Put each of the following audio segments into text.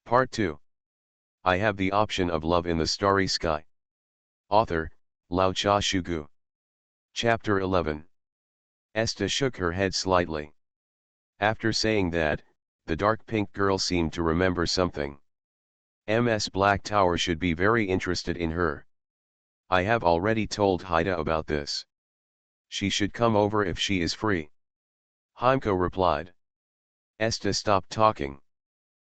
Part 2. I have the option of love in the starry sky. Author, Lao Cha Shugu. Chapter 11. Esta shook her head slightly. After saying that, the dark pink girl seemed to remember something. Ms. Black Tower should be very interested in her. I have already told Haida about this. She should come over if she is free. Heimko replied. Esta stopped talking.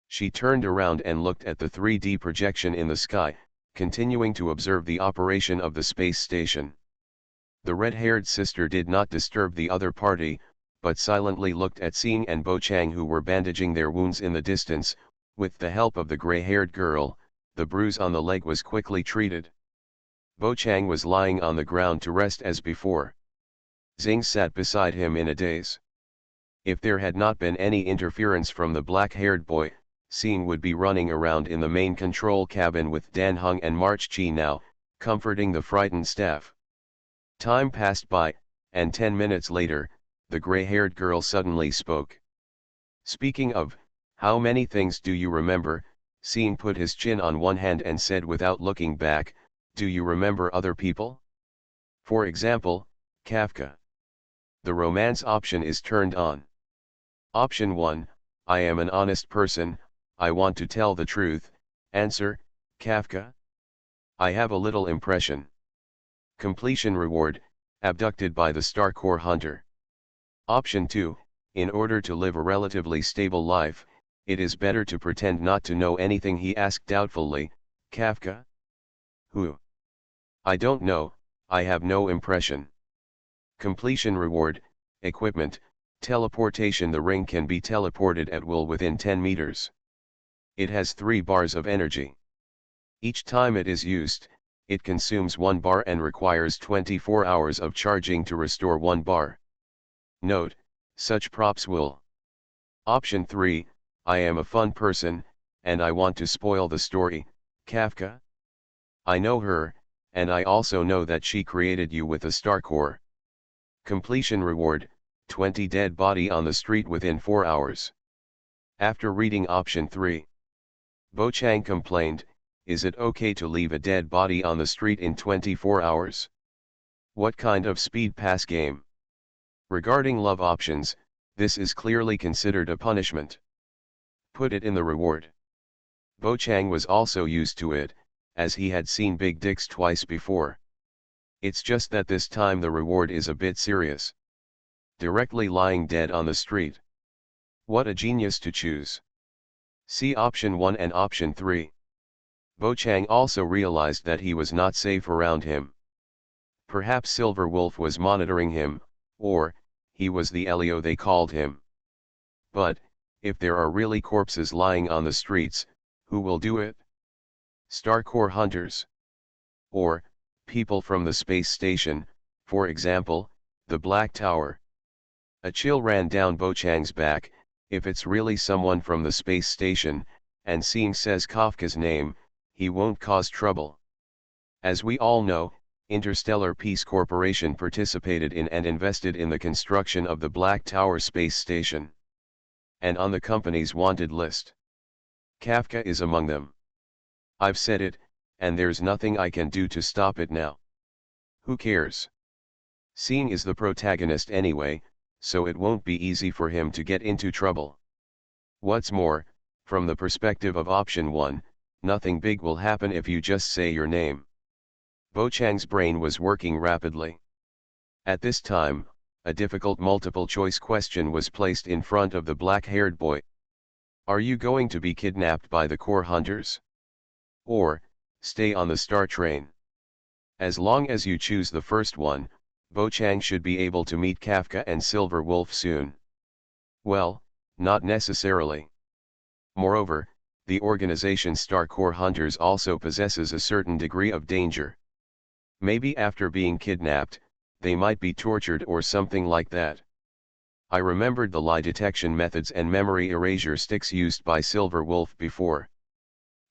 She turned around and looked at the 3D projection in the sky, continuing to observe the operation of the space station. The red-haired sister did not disturb the other party, but silently looked at Xing and Bo Chang, who were bandaging their wounds in the distance. With the help of the gray-haired girl, the bruise on the leg was quickly treated. Bo Chang was lying on the ground to rest as before. Xing sat beside him in a daze. If there had not been any interference from the black-haired boy, Xing would be running around in the main control cabin with Dan Heng and March Chi now, comforting the frightened staff. Time passed by, and 10 minutes later, the gray-haired girl suddenly spoke. Speaking of, how many things do you remember? Xing put his chin on one hand and said without looking back, do you remember other people? For example, Kafka. The romance option is turned on. Option 1, I am an honest person, I want to tell the truth. Answer, Kafka. I have a little impression. Completion reward, abducted by the Star Core Hunter. Option 2, in order to live a relatively stable life, it is better to pretend not to know anything. He asked doubtfully, Kafka? Who? I don't know, I have no impression. Completion reward, equipment, teleportation. The ring can be teleported at will within 10 meters. It has 3 bars of energy. Each time it is used, it consumes 1 bar and requires 24 hours of charging to restore 1 bar. Note, such props will. Option 3, I am a fun person, and I want to spoil the story. Kafka? I know her, and I also know that she created you with a star core. Completion reward, 20 dead body on the street within 4 hours. After reading option 3, Bo Chang complained, is it okay to leave a dead body on the street in 24 hours? What kind of speed pass game? Regarding love options, this is clearly considered a punishment. Put it in the reward. Bo Chang was also used to it, as he had seen big dicks twice before. It's just that this time the reward is a bit serious. Directly lying dead on the street. What a genius to choose. See option 1 and option 3. Bo Chang also realized that he was not safe around him. Perhaps Silver Wolf was monitoring him, or, he was the Elio they called him. But, if there are really corpses lying on the streets, who will do it? Star Core hunters. Or, people from the space station, for example, the Black Tower. A chill ran down Bo Chang's back. If it's really someone from the space station, and Xing says Kafka's name, he won't cause trouble. As we all know, Interstellar Peace Corporation participated in and invested in the construction of the Black Tower space station. And on the company's wanted list, Kafka is among them. I've said it, and there's nothing I can do to stop it now. Who cares? Xing is the protagonist anyway, so it won't be easy for him to get into trouble. What's more, from the perspective of option 1, nothing big will happen if you just say your name. Bo Chang's brain was working rapidly. At this time, a difficult multiple-choice question was placed in front of the black-haired boy. Are you going to be kidnapped by the core hunters? Or, stay on the star train? As long as you choose the first one, Bo Chang should be able to meet Kafka and Silver Wolf soon. Well, not necessarily. Moreover, the organization Star Core Hunters also possesses a certain degree of danger. Maybe after being kidnapped, they might be tortured or something like that. I remembered the lie detection methods and memory erasure sticks used by Silver Wolf before.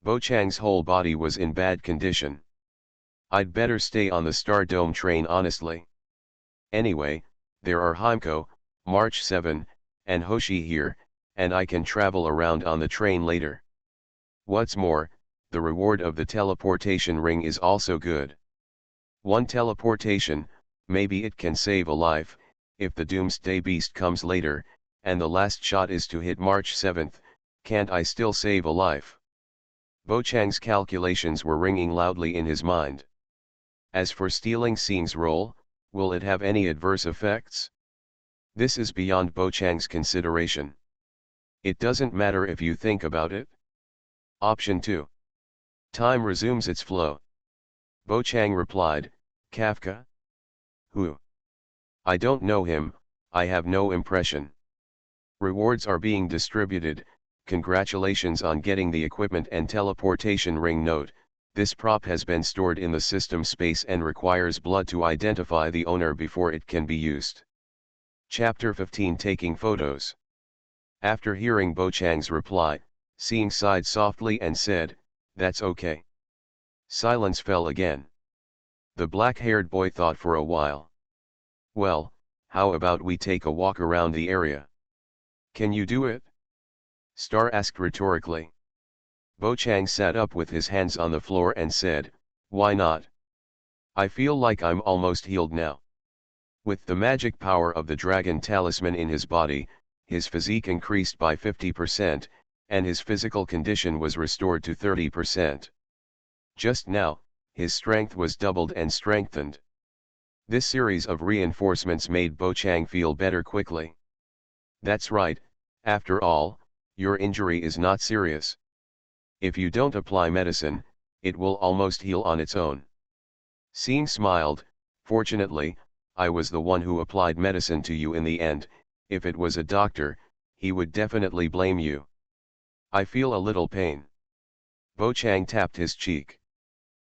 Bo Chang's whole body was in bad condition. I'd better stay on the Star Dome train honestly. Anyway, there are Heimko, March 7, and Hoshi here, and I can travel around on the train later. What's more, the reward of the teleportation ring is also good. One teleportation, maybe it can save a life. If the Doomsday Beast comes later, and the last shot is to hit March 7th, can't I still save a life? Bo Chang's calculations were ringing loudly in his mind. As for stealing Xing's role, will it have any adverse effects? This is beyond Bo Chang's consideration. It doesn't matter if you think about it. Option 2. Time resumes its flow. Bo Chang replied, Kafka? Who? I don't know him, I have no impression. Rewards are being distributed, congratulations on getting the equipment and teleportation ring. Note, this prop has been stored in the system space and requires blood to identify the owner before it can be used. Chapter 15 Taking Photos. After hearing Bo Chang's reply, Xing sighed softly and said, That's okay. Silence fell again. The black-haired boy thought for a while. Well, how about we take a walk around the area? Can you do it? Star asked rhetorically. Bo Chang sat up with his hands on the floor and said, Why not? I feel like I'm almost healed now. With the magic power of the dragon talisman in his body, his physique increased by 50%, and his physical condition was restored to 30%. Just now, his strength was doubled and strengthened. This series of reinforcements made Bo Chang feel better quickly. That's right, after all, your injury is not serious. If you don't apply medicine, it will almost heal on its own. Xing smiled, Fortunately, I was the one who applied medicine to you in the end. If it was a doctor, he would definitely blame you. I feel a little pain. Bo Chang tapped his cheek.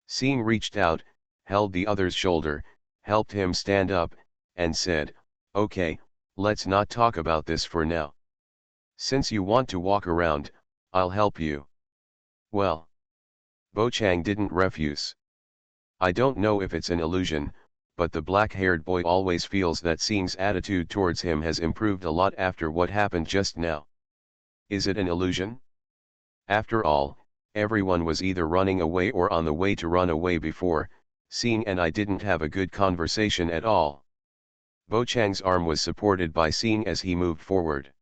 Xing reached out, held the other's shoulder, helped him stand up, and said, Okay, let's not talk about this for now. Since you want to walk around, I'll help you. Well. Bo Chang didn't refuse. I don't know if it's an illusion, but the black-haired boy always feels that Xing's attitude towards him has improved a lot after what happened just now. Is it an illusion? After all, everyone was either running away or on the way to run away before. Xing and I didn't have a good conversation at all. Bo Chang's arm was supported by Xing as he moved forward.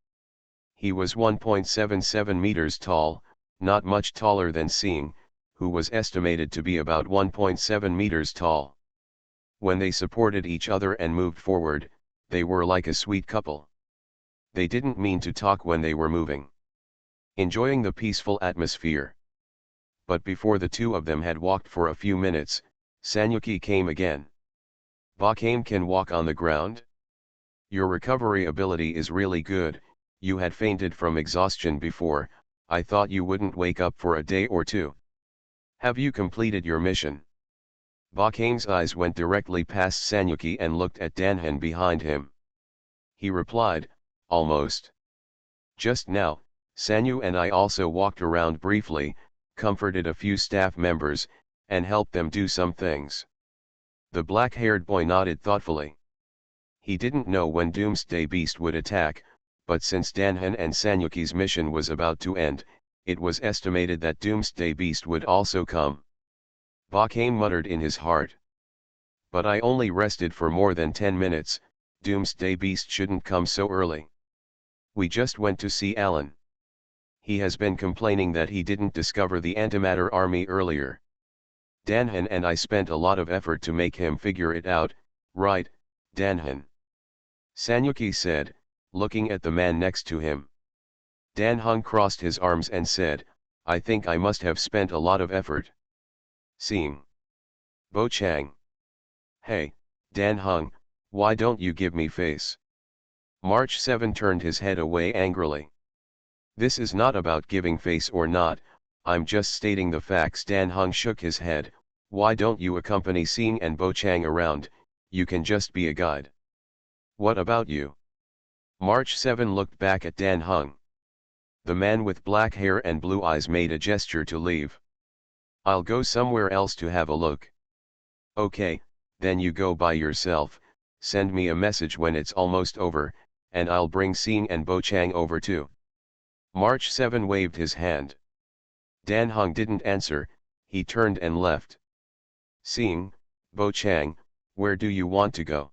He was 1.77 meters tall, not much taller than Xing, who was estimated to be about 1.7 meters tall. When they supported each other and moved forward, they were like a sweet couple. They didn't mean to talk when they were moving, enjoying the peaceful atmosphere. But before the two of them had walked for a few minutes, Sanyuki came again. Ba-Kame can walk on the ground? Your recovery ability is really good. You had fainted from exhaustion before. I thought you wouldn't wake up for a day or two. Have you completed your mission? Ba-Kame's eyes went directly past Sanyuki and looked at Danhan behind him. He replied, Almost. Just now, Sanyu and I also walked around briefly, comforted a few staff members, and helped them do some things. The black-haired boy nodded thoughtfully. He didn't know when Doomsday Beast would attack, but since Danhan and Sanyuki's mission was about to end, it was estimated that Doomsday Beast would also come. Ba-Kame muttered in his heart. But I only rested for more than 10 minutes, Doomsday Beast shouldn't come so early. We just went to see Alan. He has been complaining that he didn't discover the antimatter army earlier. Danhan and I spent a lot of effort to make him figure it out, right, Danhan? Sanyuki said, looking at the man next to him. Danhan crossed his arms and said, I think I must have spent a lot of effort. Xing. Bo Chang. Hey, Danhan, why don't you give me face? March 7 turned his head away angrily. This is not about giving face or not, I'm just stating the facts. Danhan shook his head. Why don't you accompany Xing and Bo Chang around? You can just be a guide. What about you? March 7 looked back at Danhan. The man with black hair and blue eyes made a gesture to leave. I'll go somewhere else to have a look. Okay, then you go by yourself, send me a message when it's almost over, and I'll bring Xing and Bo Chang over too. March 7 waved his hand. Dan Heng didn't answer, he turned and left. Seeing, Bo Chang, where do you want to go?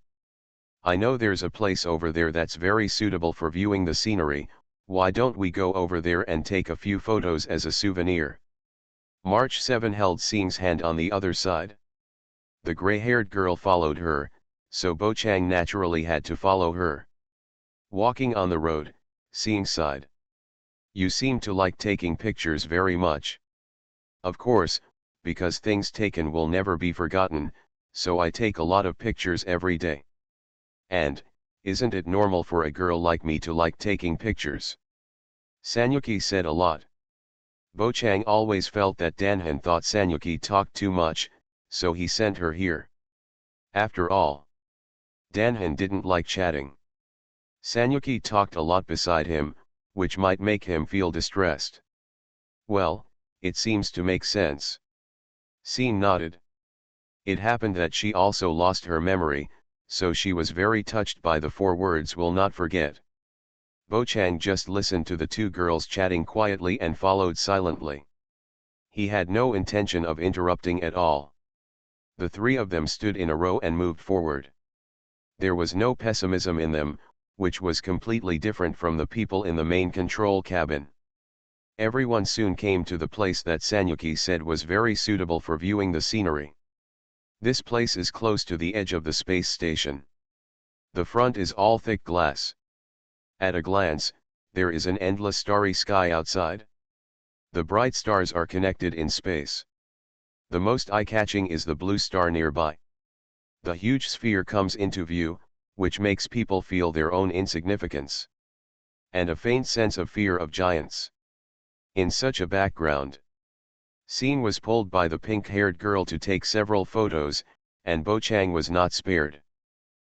I know there's a place over there that's very suitable for viewing the scenery, why don't we go over there and take a few photos as a souvenir? March 7 held Seing's hand on the other side. The gray-haired girl followed her, so Bo Chang naturally had to follow her. Walking on the road, Seing sighed. You seem to like taking pictures very much. Of course, because things taken will never be forgotten, so I take a lot of pictures every day. And, isn't it normal for a girl like me to like taking pictures? Sanyuki said a lot. Bo Chang always felt that Danhan thought Sanyuki talked too much, so he sent her here. After all, Danhan didn't like chatting. Sanyuki talked a lot beside him, which might make him feel distressed. Well, it seems to make sense. Seing nodded. It happened that she also lost her memory, so she was very touched by the 4 words will not forget. Bo Chang just listened to the 2 girls chatting quietly and followed silently. He had no intention of interrupting at all. The 3 of them stood in a row and moved forward. There was no pessimism in them, which was completely different from the people in the main control cabin. Everyone soon came to the place that Sanyuki said was very suitable for viewing the scenery. This place is close to the edge of the space station. The front is all thick glass. At a glance, there is an endless starry sky outside. The bright stars are connected in space. The most eye-catching is the blue star nearby. The huge sphere comes into view, which makes people feel their own insignificance. And a faint sense of fear of giants. In such a background, Seing was pulled by the pink-haired girl to take several photos, and Bo Chang was not spared.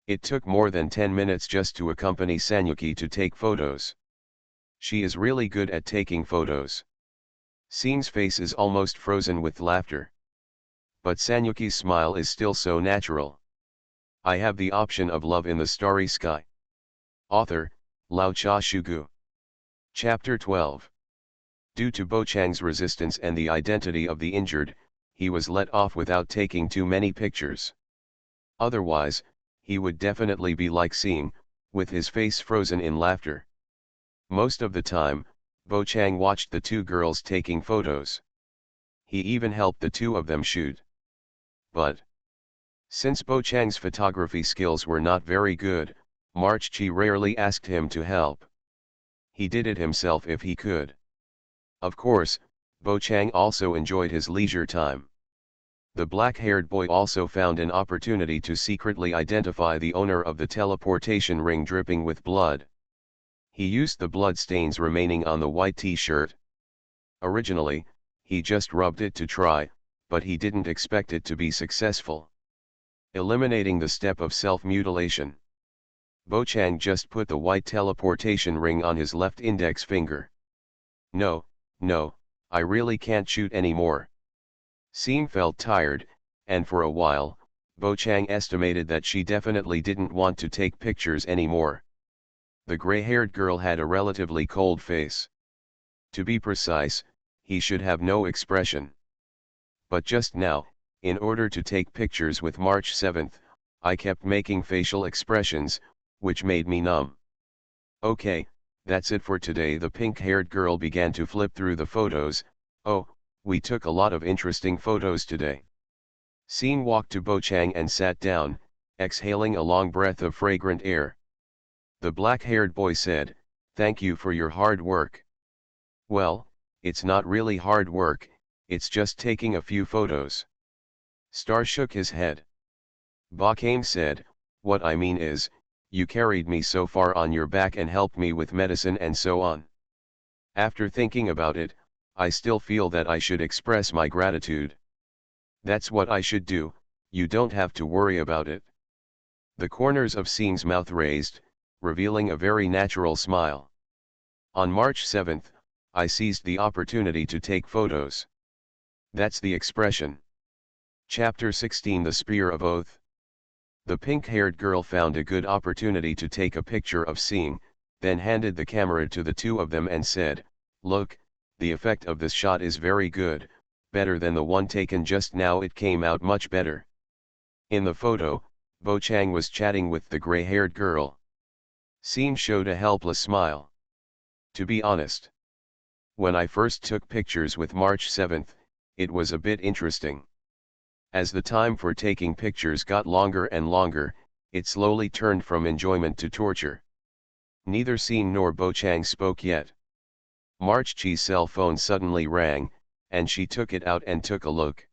It took more than 10 minutes just to accompany Sanyuki to take photos. She is really good at taking photos. Seing's face is almost frozen with laughter. But Sanyuki's smile is still so natural. I have the option of love in the starry sky. Author, Lao Cha Shugu. Chapter 12. Due to Bo Chang's resistance and the identity of the injured, he was let off without taking too many pictures. Otherwise, he would definitely be like Seing, with his face frozen in laughter. Most of the time, Bo Chang watched the 2 girls taking photos. He even helped the 2 of them shoot. But, since Bo Chang's photography skills were not very good, March Chi rarely asked him to help. He did it himself if he could. Of course, Bo Chang also enjoyed his leisure time. The black-haired boy also found an opportunity to secretly identify the owner of the teleportation ring dripping with blood. He used the blood stains remaining on the white t-shirt. Originally, he just rubbed it to try, but he didn't expect it to be successful. Eliminating the step of self-mutilation, Bo Chang just put the white teleportation ring on his left index finger. No, I really can't shoot anymore. Seing felt tired, and for a while, Bo Chang estimated that she definitely didn't want to take pictures anymore. The gray-haired girl had a relatively cold face. To be precise, he should have no expression. But just now, in order to take pictures with March 7, I kept making facial expressions, which made me numb. Okay, that's it for today. The pink-haired girl began to flip through the photos. Oh, we took a lot of interesting photos today. Seing walked to Bo Chang and sat down, exhaling a long breath of fragrant air. The black-haired boy said, "Thank you for your hard work." Well, it's not really hard work, it's just taking a few photos. Star shook his head. Ba Kame said, "What I mean is, you carried me so far on your back and helped me with medicine and so on. After thinking about it, I still feel that I should express my gratitude. That's what I should do, you don't have to worry about it." The corners of Seing's mouth raised, revealing a very natural smile. On March 7, I seized the opportunity to take photos. That's the expression. Chapter 16. The Spear of Oath. The pink-haired girl found a good opportunity to take a picture of Seing, then handed the camera to the 2 of them and said, "Look, the effect of this shot is very good, better than the one taken just now. It came out much better. In the photo, Bo Chang was chatting with the gray-haired girl. Scene showed a helpless smile. To be honest, when I first took pictures with March 7th, it was a bit interesting. As the time for taking pictures got longer and longer, it slowly turned from enjoyment to torture. Neither Scene nor Bo Chang spoke yet. March Chi's cell phone suddenly rang, and she took it out and took a look.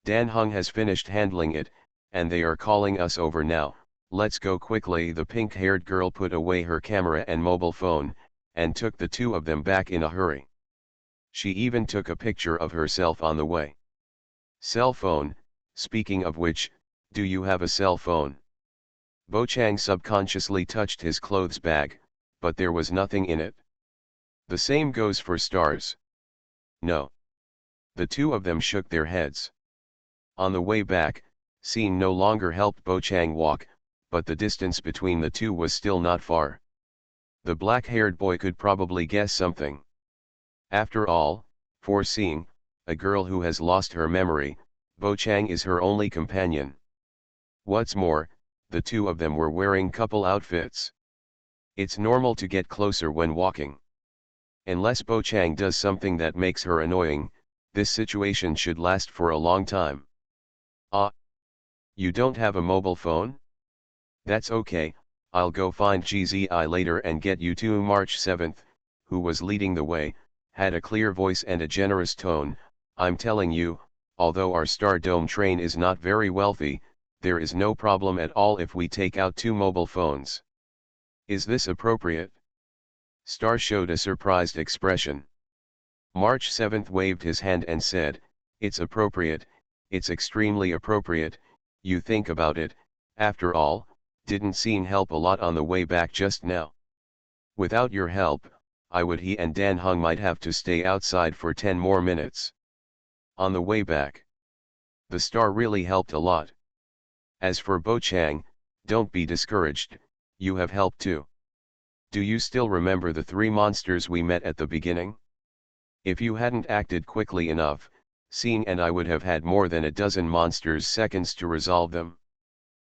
Dan Hung has finished handling it, and they are calling us over now. Let's go quickly. The pink-haired girl put away her camera and mobile phone, and took the two of them back in a hurry. She even took a picture of herself on the way. Cell phone, speaking of which, do you have a cell phone? Bo Chang subconsciously touched his clothes bag, but there was nothing in it. The same goes for stars. No. The two of them shook their heads. On the way back, Scene no longer helped Bo Chang walk, but the distance between the two was still not far. The black-haired boy could probably guess something. After all, for Scene, a girl who has lost her memory, Bo Chang is her only companion. What's more, the two of them were wearing couple outfits. It's normal to get closer when walking. Unless Bo Chang does something that makes her annoying, this situation should last for a long time. Ah! You don't have a mobile phone? That's okay, I'll go find GZI later and get you to. March 7th, who was leading the way, had a clear voice and a generous tone. I'm telling you, although our Star Dome train is not very wealthy, there is no problem at all if we take out 2 mobile phones. Is this appropriate? Star showed a surprised expression. March 7th waved his hand and said, it's appropriate, it's extremely appropriate. You think about it, after all, didn't Scene help a lot on the way back just now? Without your help, he and Dan Hung might have to stay outside for 10 more minutes. On the way back, the Star really helped a lot. As for Bo Chang, don't be discouraged, you have helped too. Do you still remember the 3 monsters we met at the beginning? If you hadn't acted quickly enough, Scene and I would have had more than a dozen monsters seconds to resolve them.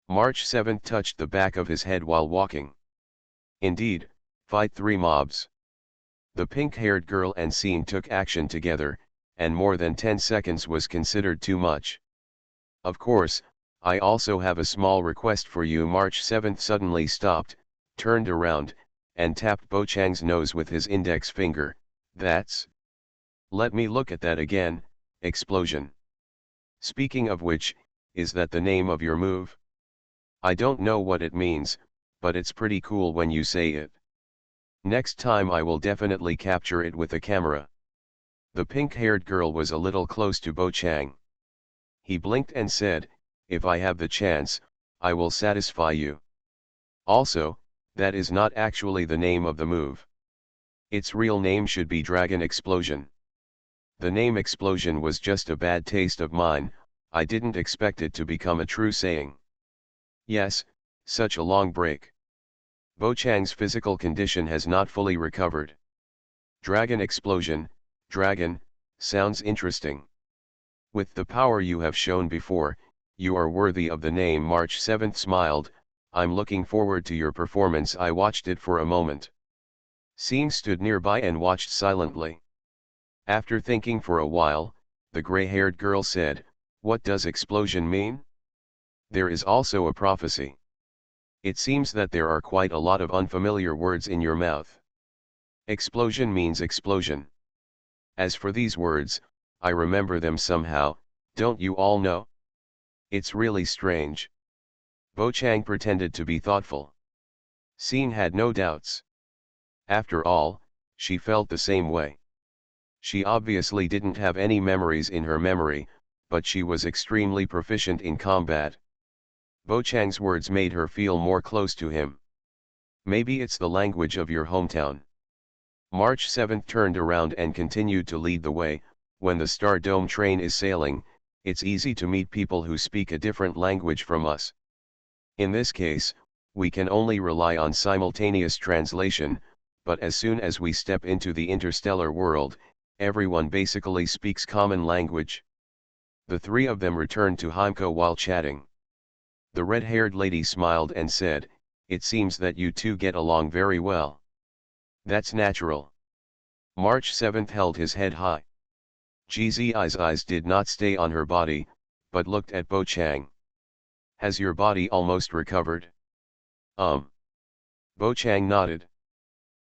March 7th touched the back of his head while walking. Indeed, fight 3 mobs. The pink-haired girl and Scene took action together, and more than 10 seconds was considered too much. Of course, I also have a small request for you. March 7th suddenly stopped, turned around, and tapped Bo Chang's nose with his index finger. That's... Let me look at that again. Explosion. Speaking of which, is that the name of your move? I don't know what it means, but it's pretty cool when you say it. Next time I will definitely capture it with a camera. The pink-haired girl was a little close to Bo Chang. He blinked and said, if I have the chance, I will satisfy you. Also, that is not actually the name of the move. Its real name should be Dragon Explosion. The name Explosion was just a bad taste of mine. I didn't expect it to become a true saying. Yes, such a long break. Bo Chang's physical condition has not fully recovered. Dragon Explosion, dragon, sounds interesting. With the power you have shown before, you are worthy of the name. March 7th smiled, I'm looking forward to your performance. I watched it for a moment. Scene stood nearby and watched silently. After thinking for a while, the gray-haired girl said, what does explosion mean? There is also a prophecy. It seems that there are quite a lot of unfamiliar words in your mouth. Explosion means explosion. As for these words, I remember them somehow, don't you all know? It's really strange. Bo Chang pretended to be thoughtful. Scene had no doubts. After all, she felt the same way. She obviously didn't have any memories in her memory, but she was extremely proficient in combat. Bo Chang's words made her feel more close to him. Maybe it's the language of your hometown. March 7th turned around and continued to lead the way. When the Star Dome train is sailing, it's easy to meet people who speak a different language from us. In this case, we can only rely on simultaneous translation, but as soon as we step into the interstellar world, everyone basically speaks common language. The three of them returned to Heimko while chatting. The red-haired lady smiled and said, "It seems that you two get along very well." "That's natural." March 7 held his head high. GZI's eyes did not stay on her body, but looked at Bo Chang. "Has your body almost recovered?" Bo Chang nodded.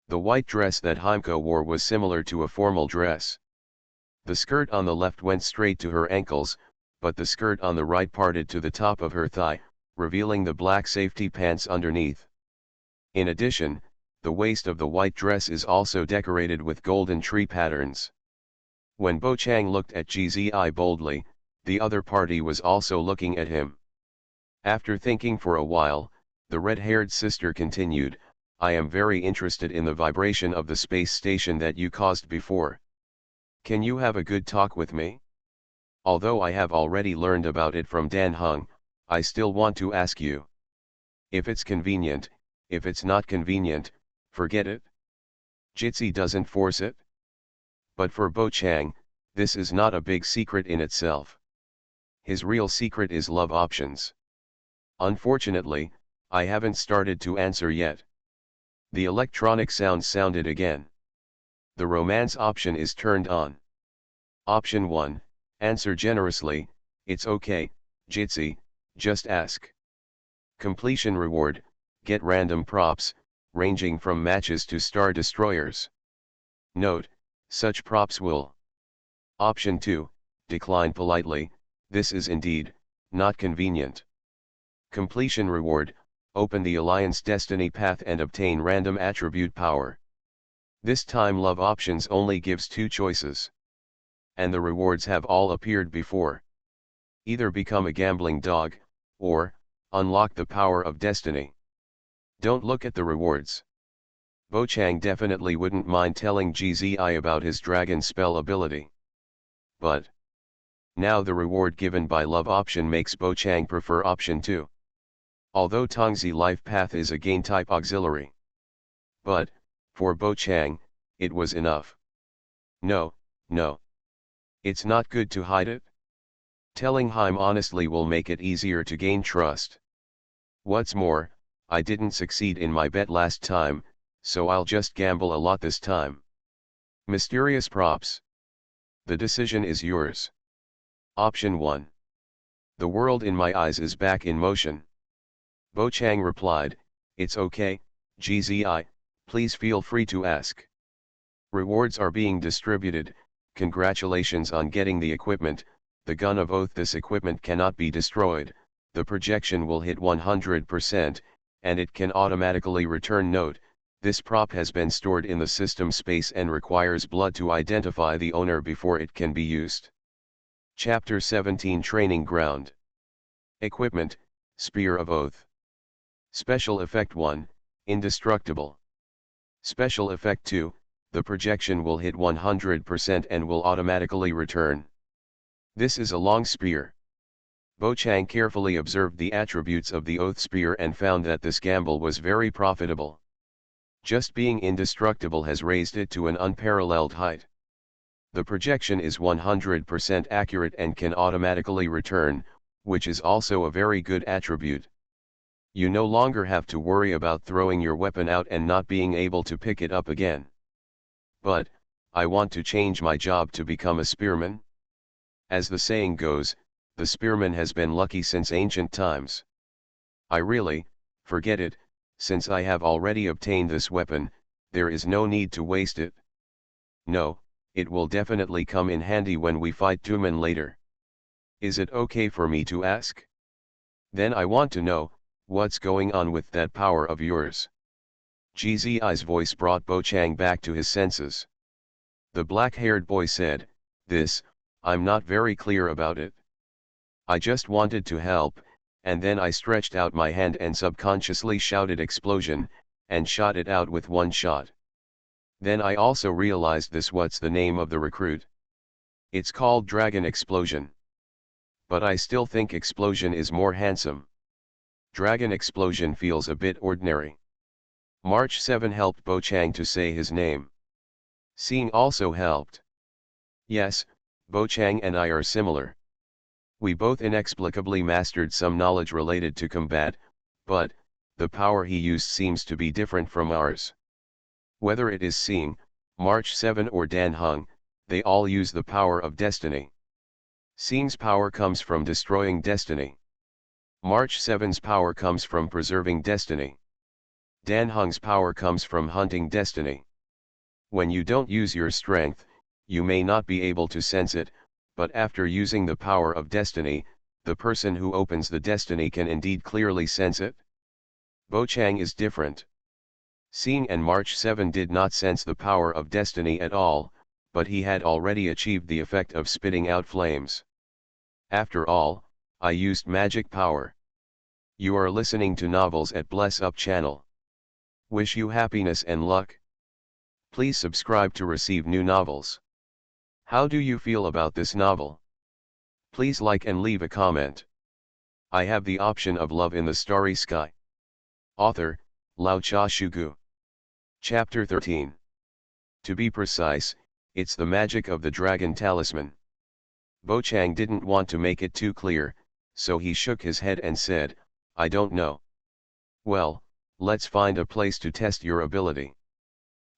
The white dress that Heimko wore was similar to a formal dress. The skirt on the left went straight to her ankles, but the skirt on the right parted to the top of her thigh, revealing the black safety pants underneath. In addition, the waist of the white dress is also decorated with golden tree patterns. When Bo Chang looked at GZI boldly, the other party was also looking at him. After thinking for a while, the red-haired sister continued, "I am very interested in the vibration of the space station that you caused before. Can you have a good talk with me? Although I have already learned about it from Dan Hung, I still want to ask you. If it's convenient, if it's not convenient, forget it." Jitsi doesn't force it. But for Bo Chang, this is not a big secret in itself. His real secret is love options. Unfortunately, I haven't started to answer yet. The electronic sound sounded again. The romance option is turned on. Option 1, answer generously, "It's okay, Jitsi, just ask." Completion reward, get random props, ranging from matches to star destroyers. Note, such props will. Option 2, decline politely, this is indeed, not convenient. Completion reward, open the Alliance Destiny path and obtain random attribute power. This time love options only gives 2 choices. And the rewards have all appeared before. Either become a gambling dog, or, unlock the power of destiny. Don't look at the rewards. Bo Chang definitely wouldn't mind telling GZI about his dragon spell ability. But now the reward given by love option makes Bo Chang prefer option 2. Although Tongzi life path is a gain type auxiliary. But, for Bo Chang, it was enough. No. It's not good to hide it. Telling Haim honestly will make it easier to gain trust. What's more, I didn't succeed in my bet last time, so I'll just gamble a lot this time. Mysterious props. The decision is yours. Option 1. The world in my eyes is back in motion. Bo Chang replied, "It's okay, GZI, please feel free to ask. Rewards are being distributed, congratulations on getting the equipment, the gun of oath. This equipment cannot be destroyed, the projection will hit 100%, and it can automatically return. Note, this prop has been stored in the system space and requires blood to identify the owner before it can be used." Chapter 17 Training Ground. Equipment, Spear of Oath. Special Effect 1, Indestructible. Special Effect 2, the projection will hit 100% and will automatically return. This is a long spear. Bo Chang carefully observed the attributes of the Oath Spear and found that this gamble was very profitable. Just being indestructible has raised it to an unparalleled height. The projection is 100% accurate and can automatically return, which is also a very good attribute. You no longer have to worry about throwing your weapon out and not being able to pick it up again. But, I want to change my job to become a spearman. As the saying goes, the spearman has been lucky since ancient times. I really, forget it, since I have already obtained this weapon, there is no need to waste it. No, it will definitely come in handy when we fight Tumen later. Is it okay for me to ask? Then I want to know, what's going on with that power of yours? GZI's voice brought Bo Chang back to his senses. The black-haired boy said, I'm not very clear about it. I just wanted to help, and then I stretched out my hand and subconsciously shouted explosion, and shot it out with one shot. Then I also realized what's the name of the recruit? It's called Dragon Explosion. But I still think Explosion is more handsome. Dragon Explosion feels a bit ordinary. March 7 helped Bo Chang to say his name. Seeing also helped. Yes, Bo Chang and I are similar. We both inexplicably mastered some knowledge related to combat, but, the power he used seems to be different from ours. Whether it is Seeing, March 7 or Dan Heng, they all use the power of destiny. Seeing's power comes from destroying destiny. March 7's power comes from preserving destiny. Dan Heng's power comes from hunting destiny. When you don't use your strength, you may not be able to sense it, but after using the power of destiny, the person who opens the destiny can indeed clearly sense it. Bo Chang is different. Seeing and March 7 did not sense the power of destiny at all, but he had already achieved the effect of spitting out flames. After all, I used magic power. You are listening to Novels at Bless Up channel. Wish you happiness and luck. Please subscribe to receive new novels. How do you feel about this novel? Please like and leave a comment. I have the option of Love in the Starry Sky. Author, Lao Cha Shugu. Chapter 13. To be precise, it's the magic of the dragon talisman. Bo Chang didn't want to make it too clear, so he shook his head and said, I don't know. Well, let's find a place to test your ability.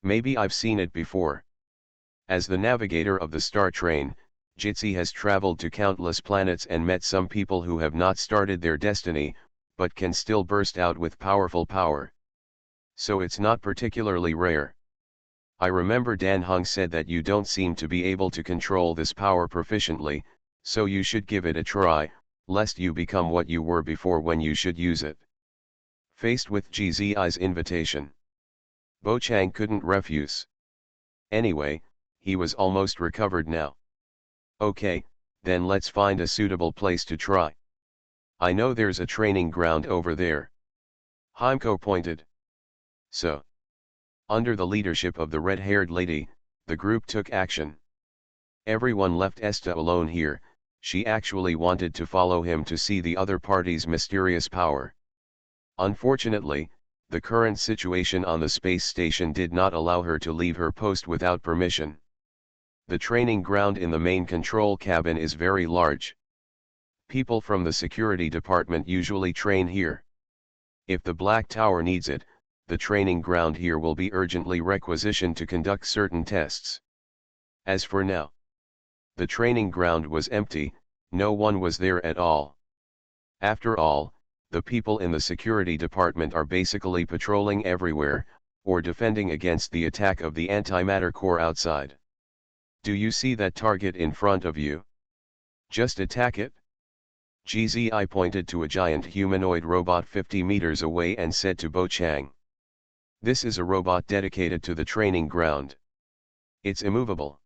Maybe I've seen it before. As the navigator of the star train, Jitsi has traveled to countless planets and met some people who have not started their destiny, but can still burst out with powerful power. So it's not particularly rare. I remember Dan Heng said that you don't seem to be able to control this power proficiently, so you should give it a try, lest you become what you were before when you should use it. Faced with GZI's invitation, Bo Chang couldn't refuse. Anyway, he was almost recovered now. Okay, then let's find a suitable place to try. I know there's a training ground over there. Heimko pointed. So, under the leadership of the red-haired lady, the group took action. Everyone left Esta alone here. She actually wanted to follow him to see the other party's mysterious power. Unfortunately, the current situation on the space station did not allow her to leave her post without permission. The training ground in the main control cabin is very large. People from the security department usually train here. If the Black Tower needs it, the training ground here will be urgently requisitioned to conduct certain tests. As for now, the training ground was empty, no one was there at all. After all, the people in the security department are basically patrolling everywhere, or defending against the attack of the antimatter core outside. Do you see that target in front of you? Just attack it. GZI pointed to a giant humanoid robot 50 meters away and said to Bo Chang. This is a robot dedicated to the training ground. It's immovable.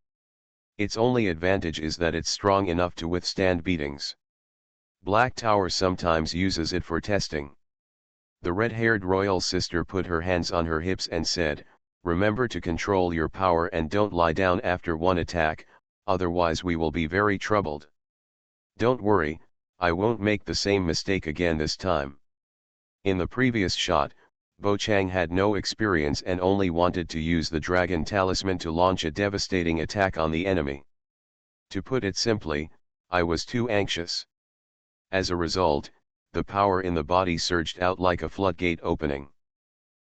Its only advantage is that it's strong enough to withstand beatings. Black Tower sometimes uses it for testing. The red-haired royal sister put her hands on her hips and said, remember to control your power and don't lie down after one attack, otherwise we will be very troubled. Don't worry, I won't make the same mistake again this time. In the previous shot, Bo Chang had no experience and only wanted to use the dragon talisman to launch a devastating attack on the enemy. To put it simply, I was too anxious. As a result, the power in the body surged out like a floodgate opening.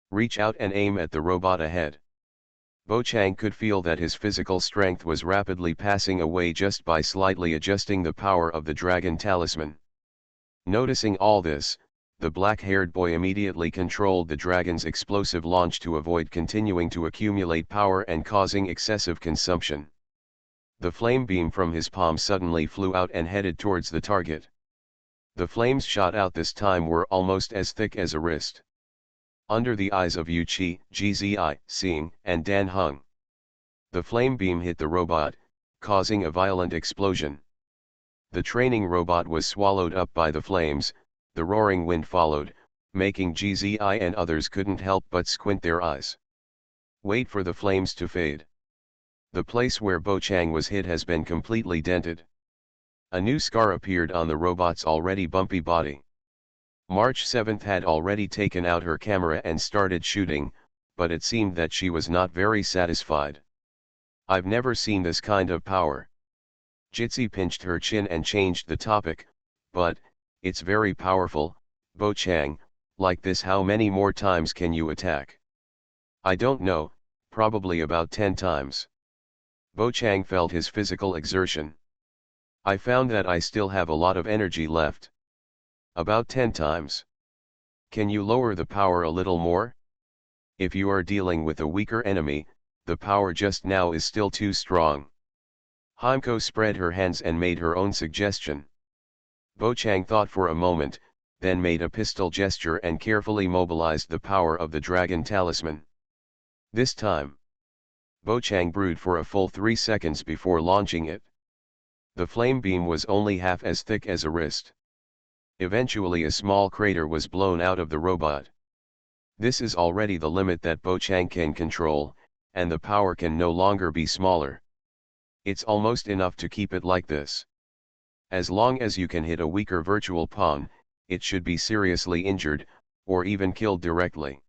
Reach out and aim at the robot ahead. Bo Chang could feel that his physical strength was rapidly passing away just by slightly adjusting the power of the dragon talisman. Noticing all this, the black-haired boy immediately controlled the dragon's explosive launch to avoid continuing to accumulate power and causing excessive consumption. The flame beam from his palm suddenly flew out and headed towards the target. The flames shot out this time were almost as thick as a wrist. Under the eyes of Yu Qi, GZI, Seeing, and Dan Heng, the flame beam hit the robot, causing a violent explosion. The training robot was swallowed up by the flames. The roaring wind followed, making GZI and others couldn't help but squint their eyes. Wait for the flames to fade. The place where Bo Chang was hit has been completely dented. A new scar appeared on the robot's already bumpy body. March 7 had already taken out her camera and started shooting, but it seemed that she was not very satisfied. I've never seen this kind of power. Jitsi pinched her chin and changed the topic, but, it's very powerful, Bo Chang, like this. How many more times can you attack? I don't know, probably about 10 times. Bo Chang felt his physical exertion. I found that I still have a lot of energy left. About 10 times. Can you lower the power a little more? If you are dealing with a weaker enemy, the power just now is still too strong. Himeko spread her hands and made her own suggestion. Bo Chang thought for a moment, then made a pistol gesture and carefully mobilized the power of the dragon talisman. This time, Bo Chang brewed for a full 3 seconds before launching it. The flame beam was only half as thick as a wrist. Eventually a small crater was blown out of the robot. This is already the limit that Bo Chang can control, and the power can no longer be smaller. It's almost enough to keep it like this. As long as you can hit a weaker virtual pawn, it should be seriously injured, or even killed directly.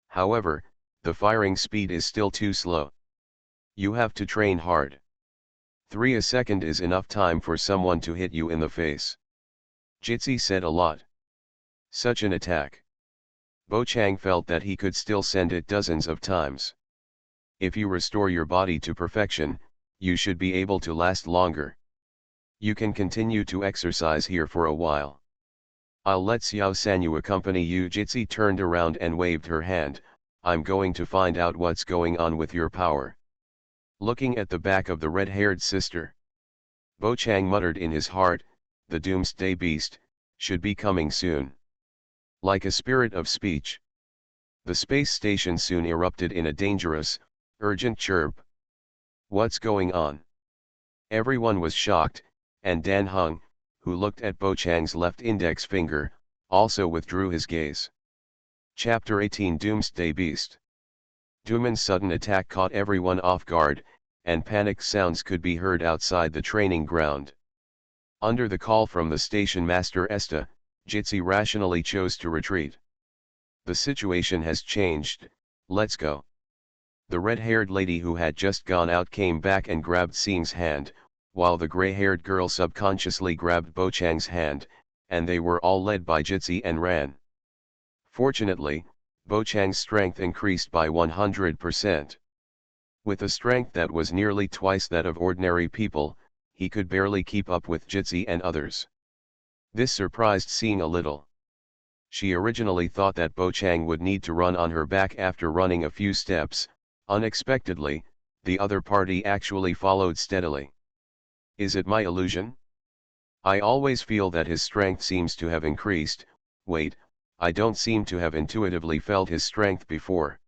However, the firing speed is still too slow. You have to train hard. 3 a second is enough time for someone to hit you in the face. Jitsi said a lot. Such an attack. Bo Chang felt that he could still send it dozens of times. If you restore your body to perfection, you should be able to last longer. You can continue to exercise here for a while. I'll let Xiao Sanyu accompany you. Jitsi turned around and waved her hand. I'm going to find out what's going on with your power. Looking at the back of the red-haired sister, Bo Chang muttered in his heart, the doomsday beast should be coming soon. Like a spirit of speech, the space station soon erupted in a dangerous, urgent chirp. What's going on? Everyone was shocked, and Dan Hung, who looked at Bo Chang's left index finger, also withdrew his gaze. Chapter 18 Doomsday Beast. Duman's sudden attack caught everyone off guard, and panicked sounds could be heard outside the training ground. Under the call from the station master Esta, Jitsi rationally chose to retreat. The situation has changed, let's go. The red-haired lady who had just gone out came back and grabbed Xing's hand, while the gray-haired girl subconsciously grabbed Bo Chang's hand, and they were all led by Jitsi and ran. Fortunately, Bo Chang's strength increased by 100%. With a strength that was nearly twice that of ordinary people, he could barely keep up with Jitsi and others. This surprised Xing a little. She originally thought that Bo Chang would need to run on her back after running a few steps. Unexpectedly, the other party actually followed steadily. Is it my illusion? I always feel that his strength seems to have increased. Wait, I don't seem to have intuitively felt his strength before.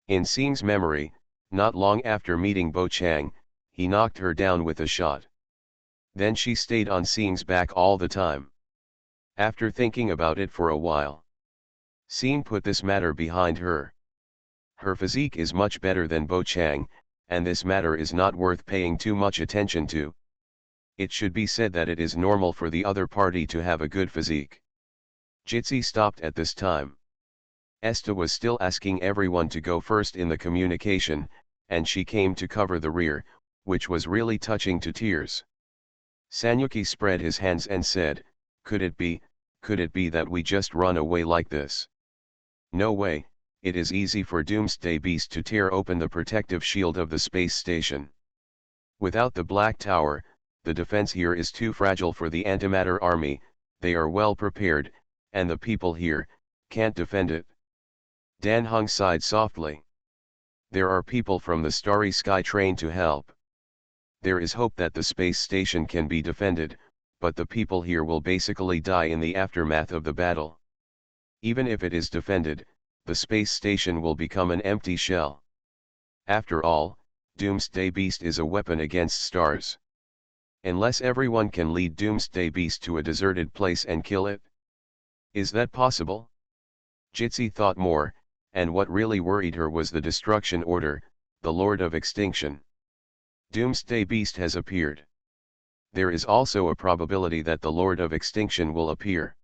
In Xing's memory, not long after meeting Bo Chang, he knocked her down with a shot. Then she stayed on Xing's back all the time. After thinking about it for a while, Xing put this matter behind her. Her physique is much better than Bo Chang, and this matter is not worth paying too much attention to. It should be said that it is normal for the other party to have a good physique. Jitsi stopped at this time. Esta was still asking everyone to go first in the communication, and she came to cover the rear, which was really touching to tears. Sanyuki spread his hands and said, could it be that we just run away like this? No way. It is easy for Doomsday Beast to tear open the protective shield of the space station. Without the Black Tower, the defense here is too fragile for the antimatter army. They are well prepared, and the people here can't defend it. Dan Hung sighed softly. There are people from the Starry Sky train to help. There is hope that the space station can be defended, but the people here will basically die in the aftermath of the battle. Even if it is defended, the space station will become an empty shell. After all, Doomsday Beast is a weapon against stars. Unless everyone can lead Doomsday Beast to a deserted place and kill it. Is that possible? Jitsi thought more, and what really worried her was the destruction order, the Lord of Extinction. Doomsday Beast has appeared. There is also a probability that the Lord of Extinction will appear.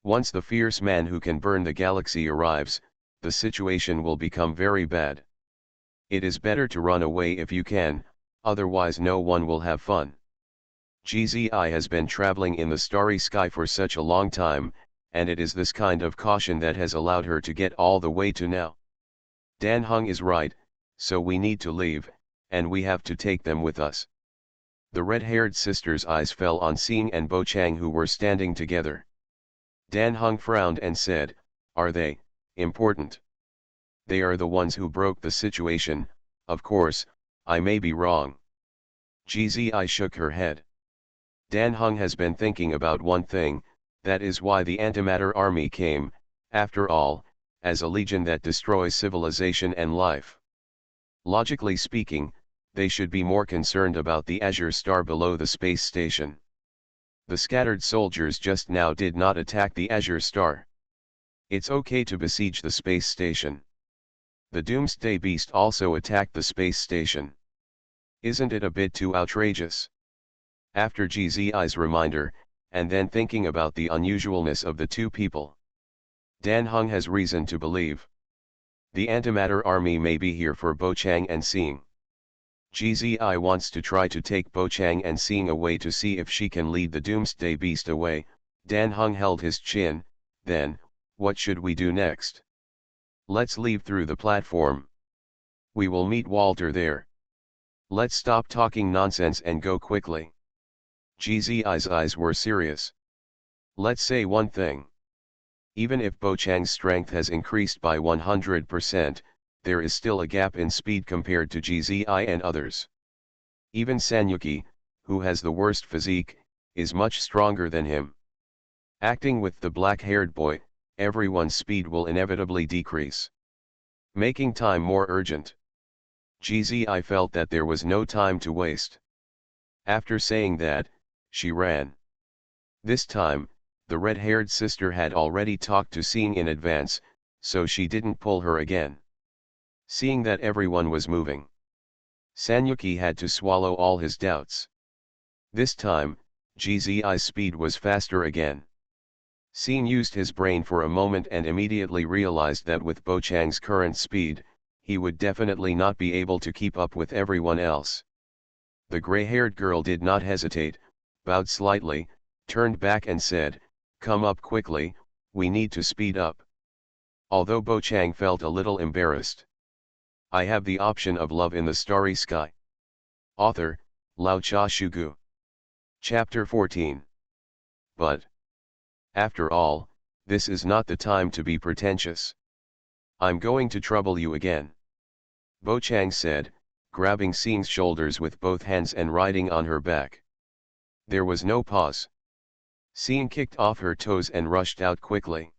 Once the fierce man who can burn the galaxy arrives, the situation will become very bad. It is better to run away if you can, otherwise no one will have fun. GZI has been traveling in the starry sky for such a long time, and it is this kind of caution that has allowed her to get all the way to now. Dan Heng is right, so we need to leave, and we have to take them with us. The red-haired sister's eyes fell on Xing and Bo Chang, who were standing together. Dan Heng frowned and said, "Are they important?" "They are the ones who broke the situation, of course, I may be wrong." GZI shook her head. Dan Heng has been thinking about one thing, that is why the antimatter army came, after all, as a legion that destroys civilization and life. Logically speaking, they should be more concerned about the azure star below the space station. The scattered soldiers just now did not attack the azure star. It's okay to besiege the space station. The Doomsday Beast also attacked the space station. Isn't it a bit too outrageous? After GZI's reminder, and then thinking about the unusualness of the two people, Dan Heng has reason to believe the antimatter army may be here for Bo Chang and Xing. GZI wants to try to take Bo Chang and Xing away to see if she can lead the Doomsday Beast away. Dan Heng held his chin. Then, what should we do next? Let's leave through the platform. We will meet Walter there. Let's stop talking nonsense and go quickly. GZI's eyes were serious. Let's say one thing. Even if Bo Chang's strength has increased by 100%, there is still a gap in speed compared to GZI and others. Even Sanyuki, who has the worst physique, is much stronger than him. Acting with the black-haired boy, everyone's speed will inevitably decrease, making time more urgent. GZI felt that there was no time to waste. After saying that, she ran. This time, the red-haired sister had already talked to Xing in advance, so she didn't pull her again. Seeing that everyone was moving, Sanyuki had to swallow all his doubts. This time, GZI's speed was faster again. Xing used his brain for a moment and immediately realized that with Bo Chang's current speed, he would definitely not be able to keep up with everyone else. The gray-haired girl did not hesitate, bowed slightly, turned back and said, "Come up quickly, we need to speed up." Although Bo Chang felt a little embarrassed. I have the option of love in the starry sky. Author, Lao Cha Shugu. Chapter 14. But, after all, this is not the time to be pretentious. I'm going to trouble you again. Bo Chang said, grabbing Xing's shoulders with both hands and riding on her back. There was no pause. Xing kicked off her toes and rushed out quickly.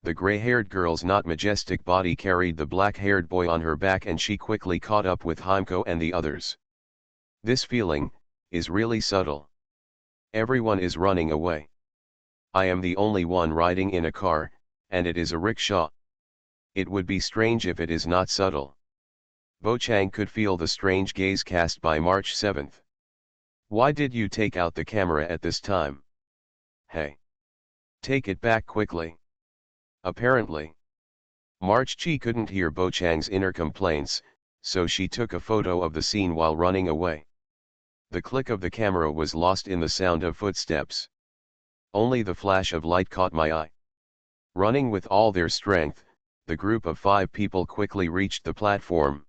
The gray-haired girl's not majestic body carried the black-haired boy on her back, and she quickly caught up with Heimko and the others. This feeling is really subtle. Everyone is running away. I am the only one riding in a car, and it is a rickshaw. It would be strange if it is not subtle. Bo Chang could feel the strange gaze cast by March 7th. Why did you take out the camera at this time? Hey! Take it back quickly. Apparently, March Chi couldn't hear Bo Chang's inner complaints, so she took a photo of the scene while running away. The click of the camera was lost in the sound of footsteps. Only the flash of light caught my eye. Running with all their strength, the group of 5 people quickly reached the platform.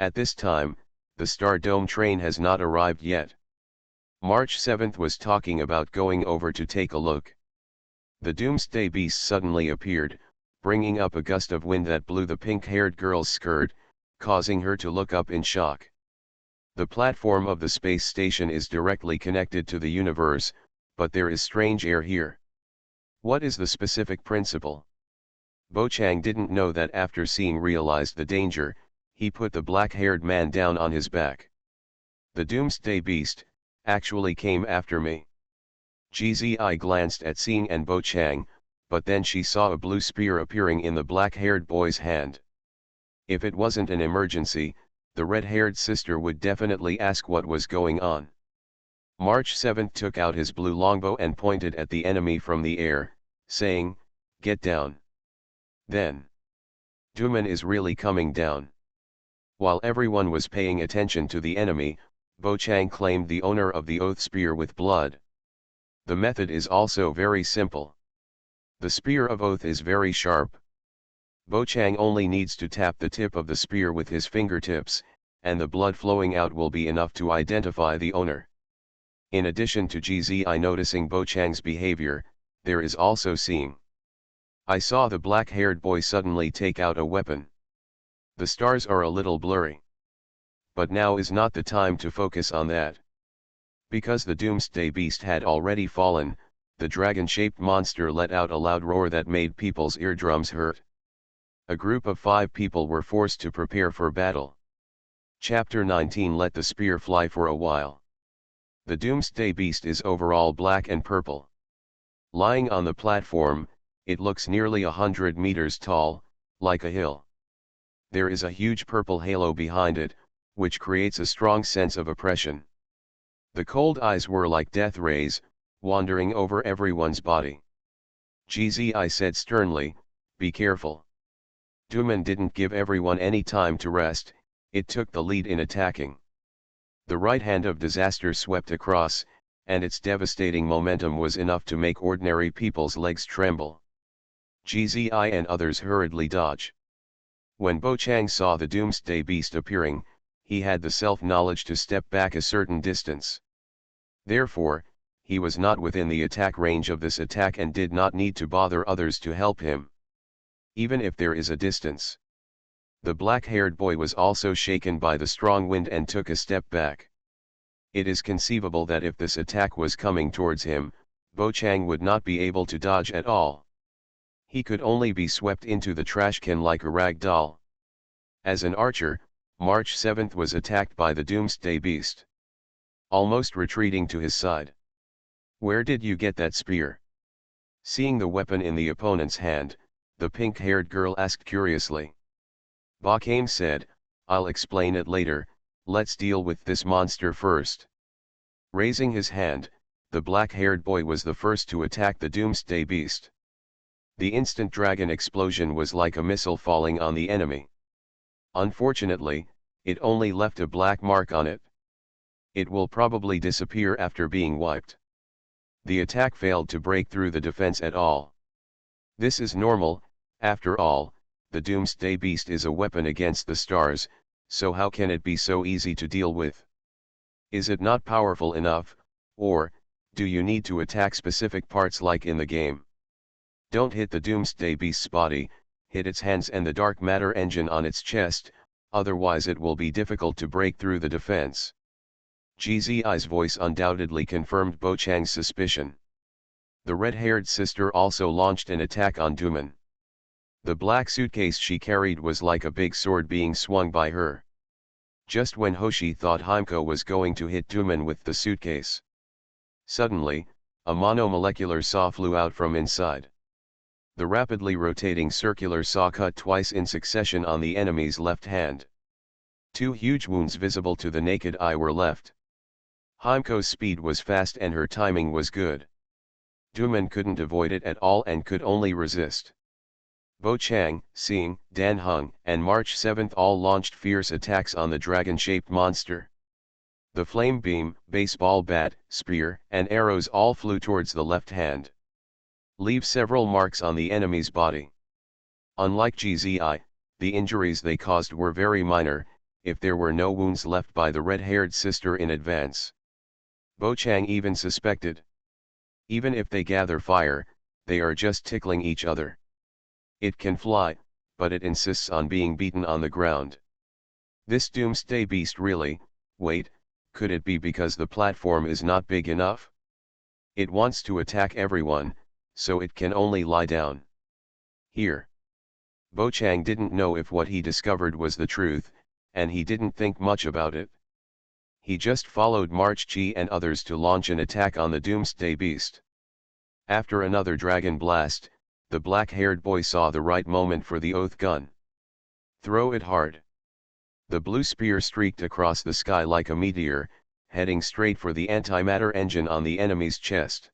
At this time, the Star Dome train has not arrived yet. March 7th was talking about going over to take a look. The Doomsday Beast suddenly appeared, bringing up a gust of wind that blew the pink-haired girl's skirt, causing her to look up in shock. The platform of the space station is directly connected to the universe, but there is strange air here. What is the specific principle? Bo Chang didn't know that after Xing realized the danger, he put the black-haired man down on his back. The Doomsday Beast actually came after me. GZI glanced at Xing and Bo Chang, but then she saw a blue spear appearing in the black-haired boy's hand. If it wasn't an emergency, the red-haired sister would definitely ask what was going on. March 7th took out his blue longbow and pointed at the enemy from the air, saying, "Get down." Then, Duman is really coming down. While everyone was paying attention to the enemy, Bo Chang claimed the owner of the oath spear with blood. The method is also very simple. The spear of oath is very sharp. Bo Chang only needs to tap the tip of the spear with his fingertips, and the blood flowing out will be enough to identify the owner. In addition to GZI noticing Bo Chang's behavior, there is also seeing. I saw the black-haired boy suddenly take out a weapon. The stars are a little blurry. But now is not the time to focus on that. Because the Doomsday Beast had already fallen, the dragon-shaped monster let out a loud roar that made people's eardrums hurt. A group of 5 people were forced to prepare for battle. Chapter 19 Let the spear fly for a while. The Doomsday Beast is overall black and purple. Lying on the platform, it looks nearly 100 meters tall, like a hill. There is a huge purple halo behind it, which creates a strong sense of oppression. The cold eyes were like death rays, wandering over everyone's body. GZI said sternly, "Be careful." Duman didn't give everyone any time to rest, it took the lead in attacking. The right hand of disaster swept across, and its devastating momentum was enough to make ordinary people's legs tremble. GZI and others hurriedly dodge. When Bo Chang saw the Doomsday Beast appearing, he had the self-knowledge to step back a certain distance. Therefore, he was not within the attack range of this attack and did not need to bother others to help him. Even if there is a distance. The black-haired boy was also shaken by the strong wind and took a step back. It is conceivable that if this attack was coming towards him, Bo Chang would not be able to dodge at all. He could only be swept into the trash can like a rag doll. As an archer, March 7th was attacked by the Doomsday Beast. Almost retreating to his side. "Where did you get that spear?" Seeing the weapon in the opponent's hand, the pink-haired girl asked curiously. Ba Kame said, "I'll explain it later, let's deal with this monster first." Raising his hand, the black-haired boy was the first to attack the Doomsday Beast. The instant dragon explosion was like a missile falling on the enemy. Unfortunately, it only left a black mark on it. It will probably disappear after being wiped. The attack failed to break through the defense at all. This is normal, after all, the Doomsday Beast is a weapon against the stars, so how can it be so easy to deal with? Is it not powerful enough, or, do you need to attack specific parts like in the game? Don't hit the Doomsday Beast's body, hit its hands and the dark matter engine on its chest, otherwise it will be difficult to break through the defense. GZI's voice undoubtedly confirmed Bo Chang's suspicion. The red-haired sister also launched an attack on Duman. The black suitcase she carried was like a big sword being swung by her. Just when Hoshi thought Himeko was going to hit Duman with the suitcase. Suddenly, a monomolecular saw flew out from inside. The rapidly rotating circular saw cut twice in succession on the enemy's left hand. 2 huge wounds visible to the naked eye were left. Himeko's speed was fast and her timing was good. Duman couldn't avoid it at all and could only resist. Bo Chang, Xing, Dan Heng, and March 7th all launched fierce attacks on the dragon-shaped monster. The flame beam, baseball bat, spear, and arrows all flew towards the left hand. Leave several marks on the enemy's body. Unlike GZI, the injuries they caused were very minor, if there were no wounds left by the red-haired sister in advance. Bo Chang even suspected. Even if they gather fire, they are just tickling each other. It can fly, but it insists on being beaten on the ground. This Doomsday Beast really, wait, could it be because the platform is not big enough? It wants to attack everyone, so it can only lie down. Here. Bo Chang didn't know if what he discovered was the truth, and he didn't think much about it. He just followed March Chi and others to launch an attack on the Doomsday Beast. After another dragon blast, the black-haired boy saw the right moment for the oath gun. Throw it hard. The blue spear streaked across the sky like a meteor, heading straight for the antimatter engine on the enemy's chest.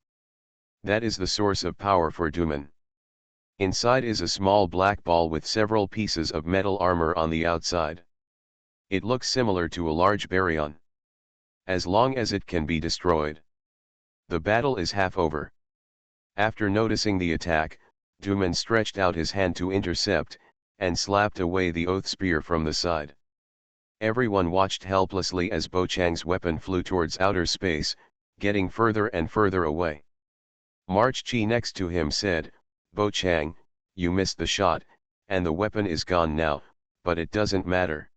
That is the source of power for Duman. Inside is a small black ball with several pieces of metal armor on the outside. It looks similar to a large baryon. As long as it can be destroyed. The battle is half over. After noticing the attack, Duman stretched out his hand to intercept, and slapped away the oath spear from the side. Everyone watched helplessly as Bo Chang's weapon flew towards outer space, getting further and further away. March Chi next to him said, "Bo Chang, you missed the shot, and the weapon is gone now, but it doesn't matter.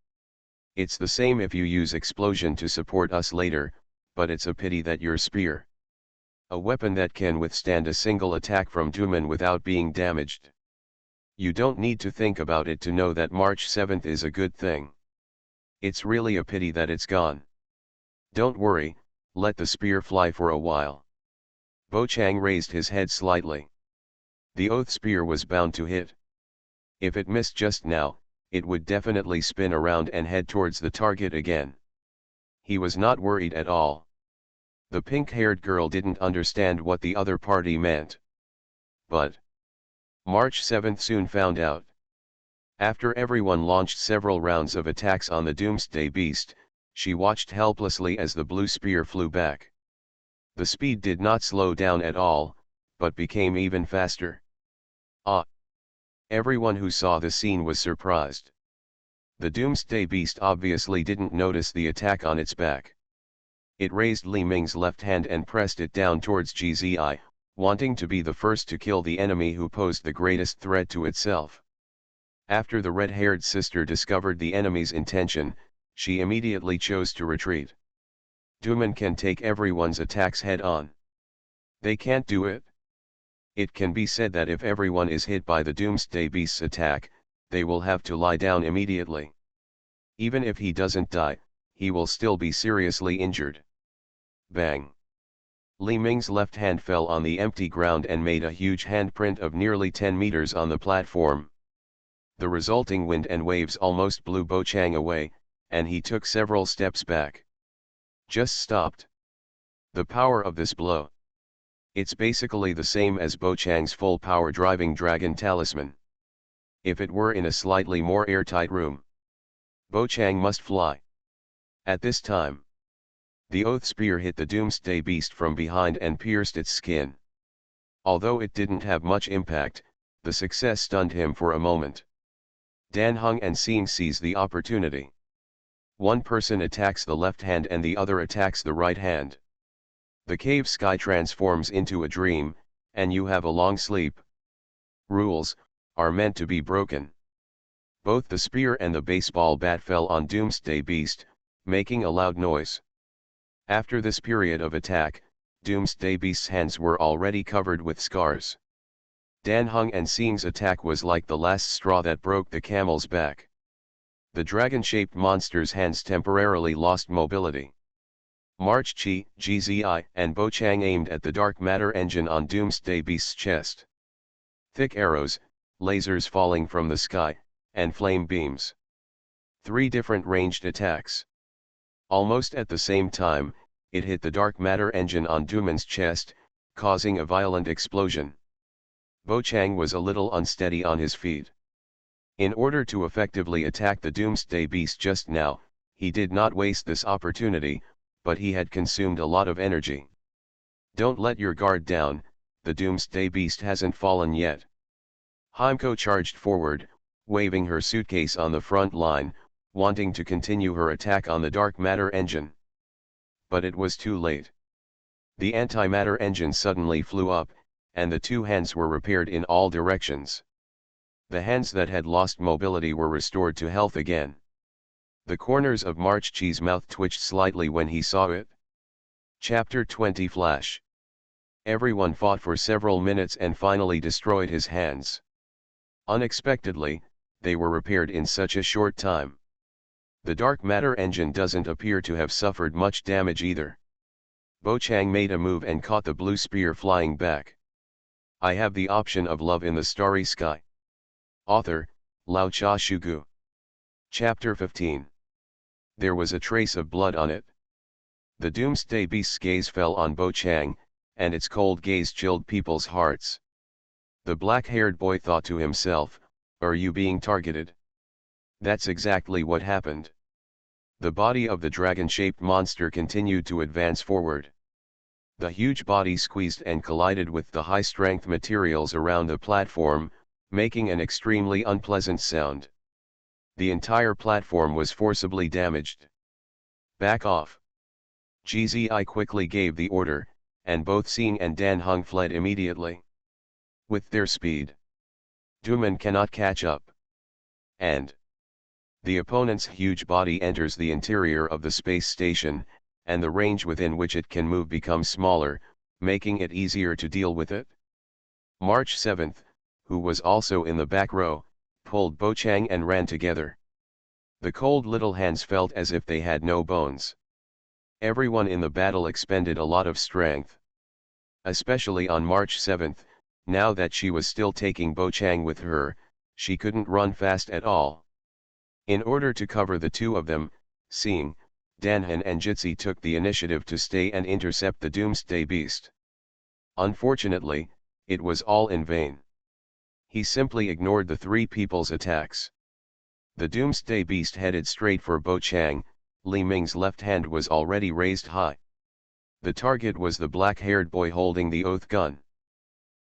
It's the same if you use explosion to support us later, but it's a pity that your spear. A weapon that can withstand a single attack from Duman without being damaged. You don't need to think about it to know that March 7th is a good thing. It's really a pity that it's gone. Don't worry, let the spear fly for a while." Bo Chang raised his head slightly. The oath spear was bound to hit. If it missed just now, it would definitely spin around and head towards the target again. He was not worried at all. The pink-haired girl didn't understand what the other party meant. But March 7th soon found out. After everyone launched several rounds of attacks on the Doomsday Beast, she watched helplessly as the blue spear flew back. The speed did not slow down at all, but became even faster. Ah! Everyone who saw the scene was surprised. The Doomsday Beast obviously didn't notice the attack on its back. It raised Li Ming's left hand and pressed it down towards GZI, wanting to be the first to kill the enemy who posed the greatest threat to itself. After the red-haired sister discovered the enemy's intention, she immediately chose to retreat. Duman can take everyone's attacks head-on. They can't do it. It can be said that if everyone is hit by the Doomsday Beast's attack, they will have to lie down immediately. Even if he doesn't die, he will still be seriously injured. Bang! Li Ming's left hand fell on the empty ground and made a huge handprint of nearly 10 meters on the platform. The resulting wind and waves almost blew Bo Chang away, and he took several steps back. Just stopped. The power of this blow. It's basically the same as Bo Chang's full power driving dragon talisman. If it were in a slightly more airtight room, Bo Chang must fly. At this time, the oath spear hit the Doomsday Beast from behind and pierced its skin. Although it didn't have much impact, the success stunned him for a moment. Dan Heng and Xing seize the opportunity. One person attacks the left hand and the other attacks the right hand. The cave sky transforms into a dream, and you have a long sleep. Rules are meant to be broken. Both the spear and the baseball bat fell on Doomsday Beast, making a loud noise. After this period of attack, Doomsday Beast's hands were already covered with scars. Dan Heng and Xing's attack was like the last straw that broke the camel's back. The dragon-shaped monster's hands temporarily lost mobility. March Chi, GZI, and Bo Chang aimed at the dark matter engine on Doomsday Beast's chest. Thick arrows, lasers falling from the sky, and flame beams. 3 different ranged attacks. Almost at the same time, it hit the dark matter engine on Duman's chest, causing a violent explosion. Bo Chang was a little unsteady on his feet. In order to effectively attack the Doomsday Beast just now, he did not waste this opportunity, but he had consumed a lot of energy. Don't let your guard down, the Doomsday Beast hasn't fallen yet. Heimko charged forward, waving her suitcase on the front line, wanting to continue her attack on the dark matter engine. But it was too late. The antimatter engine suddenly flew up, and the 2 hands were repaired in all directions. The hands that had lost mobility were restored to health again. The corners of March Chi's mouth twitched slightly when he saw it. Chapter 20 Flash. Everyone fought for several minutes and finally destroyed his hands. Unexpectedly, they were repaired in such a short time. The dark matter engine doesn't appear to have suffered much damage either. Bo Chang made a move and caught the blue spear flying back. I have the option of love in the starry sky. Author, Lao Cha Shugu. Chapter 15. There was a trace of blood on it. The Doomsday Beast's gaze fell on Bo Chang, and its cold gaze chilled people's hearts. The black-haired boy thought to himself, "Are you being targeted?" That's exactly what happened. The body of the dragon-shaped monster continued to advance forward. The huge body squeezed and collided with the high-strength materials around the platform, making an extremely unpleasant sound. The entire platform was forcibly damaged. Back off. GZI quickly gave the order, and both Xing and Dan Heng fled immediately. With their speed, Duman cannot catch up. And the opponent's huge body enters the interior of the space station, and the range within which it can move becomes smaller, making it easier to deal with it. March 7th, who was also in the back row, pulled Bo Chang and ran together. The cold little hands felt as if they had no bones. Everyone in the battle expended a lot of strength. Especially on March 7th, now that she was still taking Bo Chang with her, she couldn't run fast at all. In order to cover the two of them, Xing, Danhan and Jitsi took the initiative to stay and intercept the Doomsday Beast. Unfortunately, it was all in vain. He simply ignored the three people's attacks. The Doomsday Beast headed straight for Bo Chang. Li Ming's left hand was already raised high. The target was the black-haired boy holding the oath gun.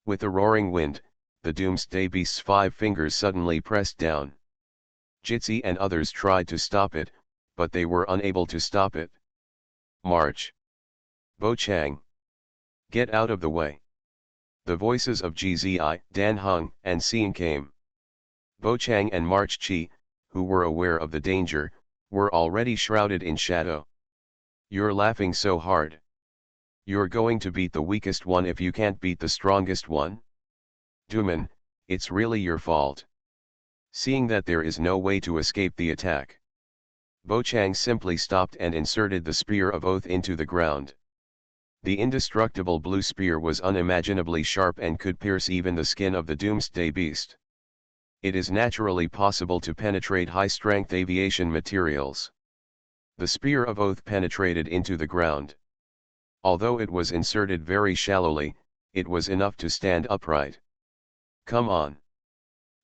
With a roaring wind, the Doomsday Beast's 5 fingers suddenly pressed down. Jitsi and others tried to stop it, but they were unable to stop it. March. Bo Chang. Get out of the way. The voices of GZI, Dan Heng, and Xing came. Bo Chang and March Chi, who were aware of the danger, were already shrouded in shadow. You're laughing so hard. You're going to beat the weakest one if you can't beat the strongest one? Duman, it's really your fault. Seeing that there is no way to escape the attack, Bo Chang simply stopped and inserted the Spear of Oath into the ground. The indestructible blue spear was unimaginably sharp and could pierce even the skin of the Doomsday Beast. It is naturally possible to penetrate high-strength aviation materials. The Spear of Oath penetrated into the ground. Although it was inserted very shallowly, it was enough to stand upright. Come on.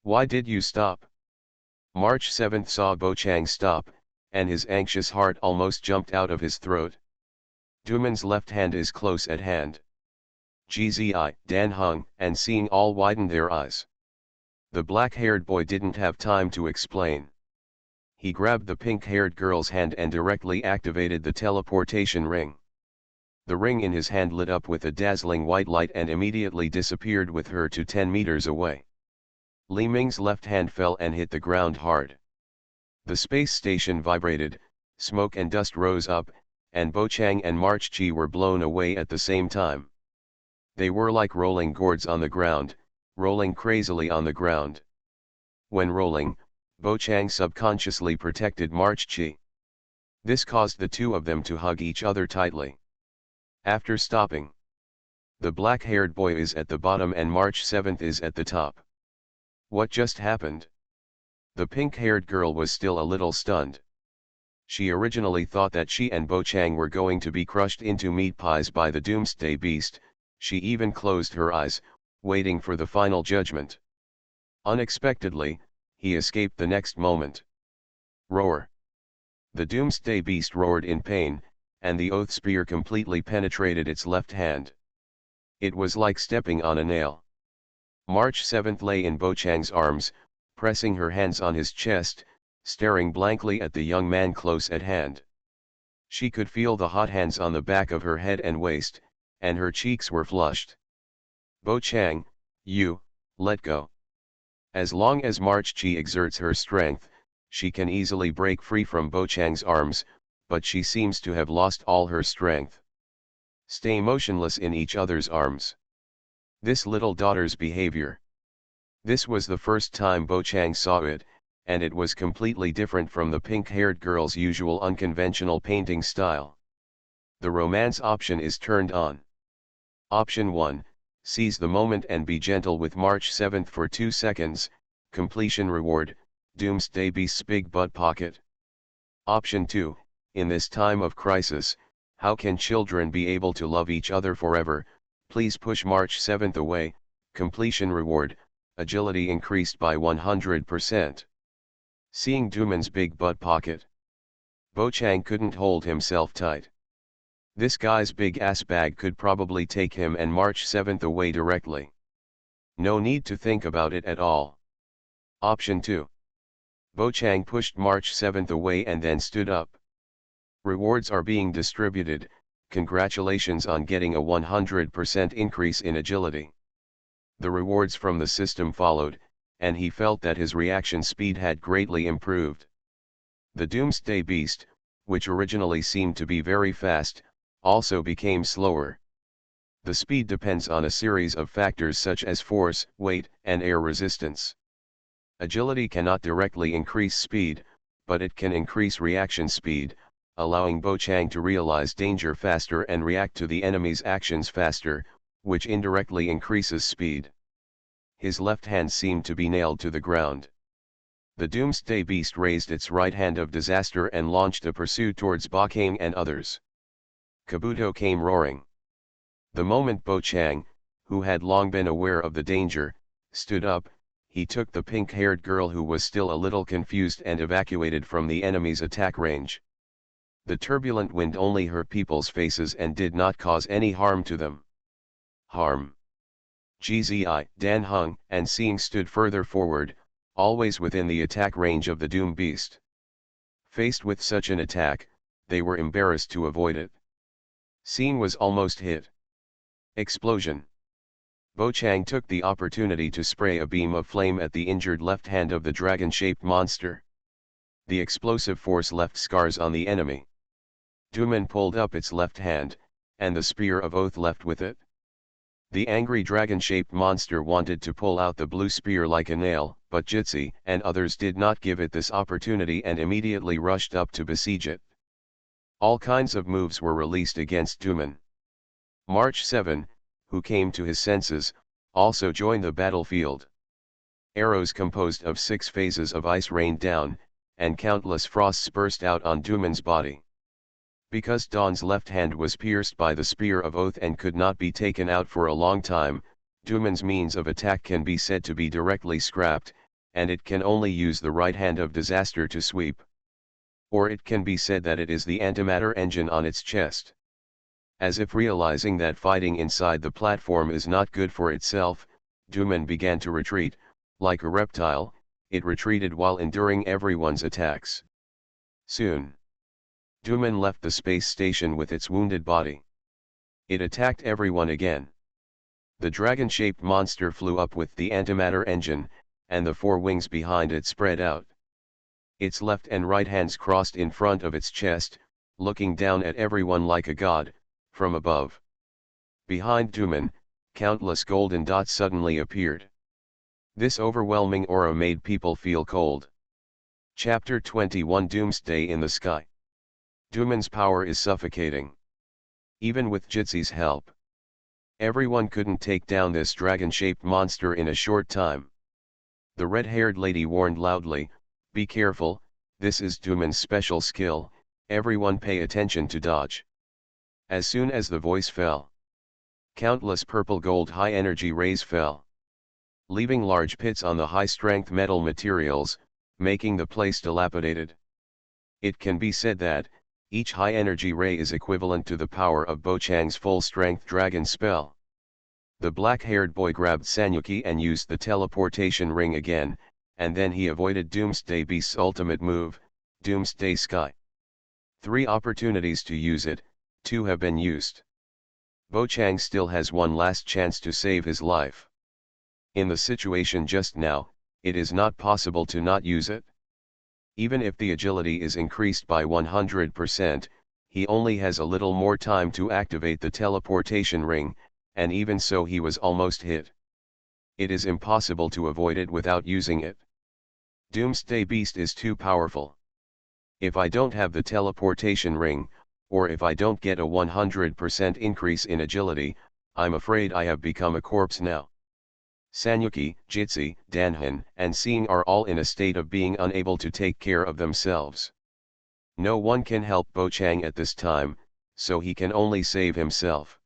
Why did you stop? March 7th saw Bo Chang stop, and his anxious heart almost jumped out of his throat. Duman's left hand is close at hand. GZI, Dan Heng, and Xing all widened their eyes. The black-haired boy didn't have time to explain. He grabbed the pink-haired girl's hand and directly activated the teleportation ring. The ring in his hand lit up with a dazzling white light and immediately disappeared with her to 10 meters away. Li Ming's left hand fell and hit the ground hard. The space station vibrated, smoke and dust rose up, and Bo Chang and March Chi were blown away at the same time. They were like rolling gourds on the ground, rolling crazily on the ground. When rolling, Bo Chang subconsciously protected March Chi. This caused the two of them to hug each other tightly. After stopping, the black-haired boy is at the bottom and March 7th is at the top. What just happened? The pink-haired girl was still a little stunned. She originally thought that she and Bo Chang were going to be crushed into meat pies by the Doomsday Beast. She even closed her eyes, waiting for the final judgment. Unexpectedly, he escaped the next moment. Roar! The Doomsday Beast roared in pain, and the oath spear completely penetrated its left hand. It was like stepping on a nail. March 7th lay in Bo Chang's arms, pressing her hands on his chest, staring blankly at the young man close at hand. She could feel the hot hands on the back of her head and waist, and her cheeks were flushed. Bo Chang, let go. As long as March Chi exerts her strength, she can easily break free from Bo Chang's arms, but she seems to have lost all her strength. Stay motionless in each other's arms. This little daughter's behavior. This was the first time Bo Chang saw it, and it was completely different from the pink-haired girl's usual unconventional painting style. The romance option is turned on. Option 1, seize the moment and be gentle with March 7th for 2 seconds, completion reward, Doomsday Beast's big butt pocket. Option 2, in this time of crisis, how can children be able to love each other forever? Please push March 7th away, completion reward, agility increased by 100%. Seeing Duman's big butt pocket, Bo Chang couldn't hold himself tight. This guy's big ass bag could probably take him and March 7th away directly. No need to think about it at all. Option 2. Bo Chang pushed March 7th away and then stood up. Rewards are being distributed, congratulations on getting a 100% increase in agility. The rewards from the system followed, and he felt that his reaction speed had greatly improved. The Doomsday Beast, which originally seemed to be very fast, also became slower. The speed depends on a series of factors such as force, weight, and air resistance. Agility cannot directly increase speed, but it can increase reaction speed, allowing Bo Chang to realize danger faster and react to the enemy's actions faster, which indirectly increases speed. His left hand seemed to be nailed to the ground. The Doomsday Beast raised its right hand of disaster and launched a pursuit towards Ba Kang and others. Kabuto came roaring. The moment Bo Chang, who had long been aware of the danger, stood up, he took the pink-haired girl who was still a little confused and evacuated from the enemy's attack range. The turbulent wind only hurt people's faces and did not cause any harm to them. Harm. GZI, Dan Heng, and Seeing stood further forward, always within the attack range of the Doom Beast. Faced with such an attack, they were embarrassed to avoid it. Seeing was almost hit. Explosion. Bo Chang took the opportunity to spray a beam of flame at the injured left hand of the dragon-shaped monster. The explosive force left scars on the enemy. Dooman pulled up its left hand, and the Spear of Oath left with it. The angry dragon-shaped monster wanted to pull out the blue spear like a nail, but Jitsi and others did not give it this opportunity and immediately rushed up to besiege it. All kinds of moves were released against Dooman. March 7, who came to his senses, also joined the battlefield. Arrows composed of 6 phases of ice rained down, and countless frosts burst out on Dooman's body. Because Dawn's left hand was pierced by the Spear of Oath and could not be taken out for a long time, Dooman's means of attack can be said to be directly scrapped, and it can only use the right hand of disaster to sweep. Or it can be said that it is the antimatter engine on its chest. As if realizing that fighting inside the platform is not good for itself, Dooman began to retreat. Like a reptile, it retreated while enduring everyone's attacks. Soon, Dooman left the space station with its wounded body. It attacked everyone again. The dragon-shaped monster flew up with the antimatter engine, and the 4 wings behind it spread out. Its left and right hands crossed in front of its chest, looking down at everyone like a god, from above. Behind Dooman, countless golden dots suddenly appeared. This overwhelming aura made people feel cold. Chapter 21 Doomsday in the Sky. Dooman's power is suffocating. Even with Jitsi's help, everyone couldn't take down this dragon-shaped monster in a short time. The red-haired lady warned loudly, "Be careful, this is Dooman's special skill, everyone pay attention to dodge." As soon as the voice fell, countless purple-gold high-energy rays fell, leaving large pits on the high-strength metal materials, making the place dilapidated. It can be said that each high-energy ray is equivalent to the power of Bo Chang's full-strength dragon spell. The black-haired boy grabbed Sanyuki and used the teleportation ring again, and then he avoided Doomsday Beast's ultimate move, Doomsday Sky. 3 opportunities to use it, 2 have been used. Bo Chang still has one last chance to save his life. In the situation just now, it is not possible to not use it. Even if the agility is increased by 100%, he only has a little more time to activate the teleportation ring, and even so he was almost hit. It is impossible to avoid it without using it. Doomsday Beast is too powerful. If I don't have the teleportation ring, or if I don't get a 100% increase in agility, I'm afraid I have become a corpse now. Sanyuki, Jitsi, Danhan, and Seeing are all in a state of being unable to take care of themselves. No one can help Bo Chang at this time, so he can only save himself.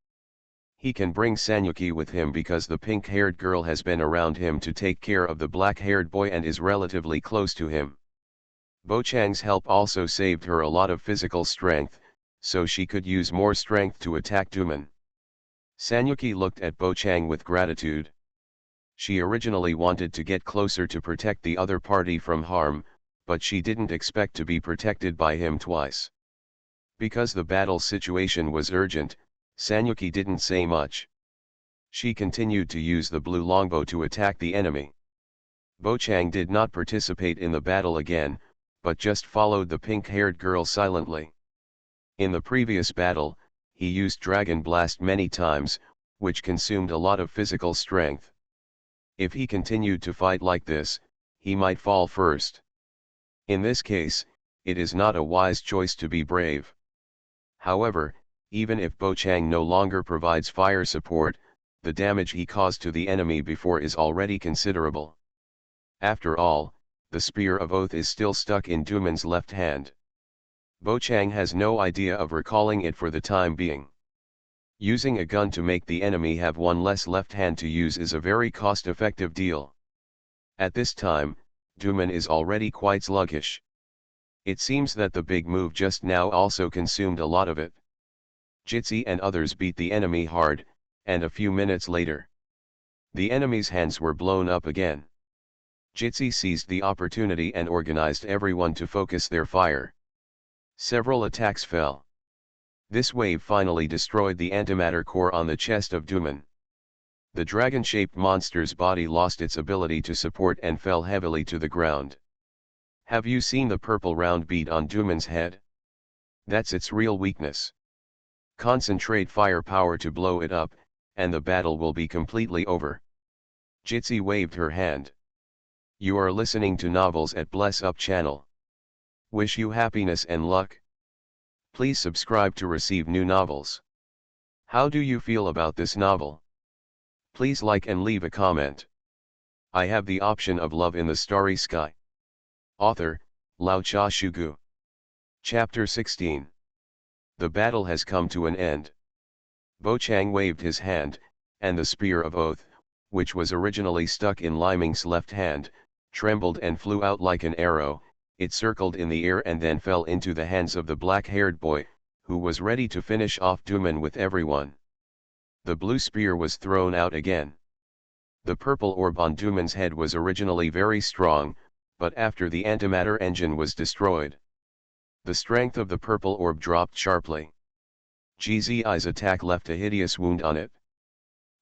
He can bring Sanyuki with him because the pink-haired girl has been around him to take care of the black-haired boy and is relatively close to him. Bo Chang's help also saved her a lot of physical strength, so she could use more strength to attack Duman. Sanyuki looked at Bo Chang with gratitude. She originally wanted to get closer to protect the other party from harm, but she didn't expect to be protected by him twice. Because the battle situation was urgent, Sanyuki didn't say much. She continued to use the blue longbow to attack the enemy. Bo Chang did not participate in the battle again, but just followed the pink-haired girl silently. In the previous battle, he used Dragon Blast many times, which consumed a lot of physical strength. If he continued to fight like this, he might fall first. In this case, it is not a wise choice to be brave. However, even if Bo Chang no longer provides fire support, the damage he caused to the enemy before is already considerable. After all, the Spear of Oath is still stuck in Duman's left hand. Bo Chang has no idea of recalling it for the time being. Using a gun to make the enemy have one less left hand to use is a very cost-effective deal. At this time, Duman is already quite sluggish. It seems that the big move just now also consumed a lot of it. Jitsi and others beat the enemy hard, and a few minutes later, the enemy's hands were blown up again. Jitsi seized the opportunity and organized everyone to focus their fire. Several attacks fell. This wave finally destroyed the antimatter core on the chest of Duman. The dragon-shaped monster's body lost its ability to support and fell heavily to the ground. Have you seen the purple round bead on Duman's head? That's its real weakness. Concentrate firepower to blow it up, and the battle will be completely over. Jitsi waved her hand. You are listening to Novels at Bless Up channel. Wish you happiness and luck. Please subscribe to receive new novels. How do you feel about this novel? Please like and leave a comment. I have the option of Love in the Starry Sky. Author, Lao Cha Shugu. Chapter 16. The battle has come to an end. Bo Chang waved his hand, and the Spear of Oath, which was originally stuck in Liming's left hand, trembled and flew out like an arrow. It circled in the air and then fell into the hands of the black-haired boy, who was ready to finish off Duman with everyone. The blue spear was thrown out again. The purple orb on Duman's head was originally very strong, but after the antimatter engine was destroyed, the strength of the purple orb dropped sharply. GZI's attack left a hideous wound on it.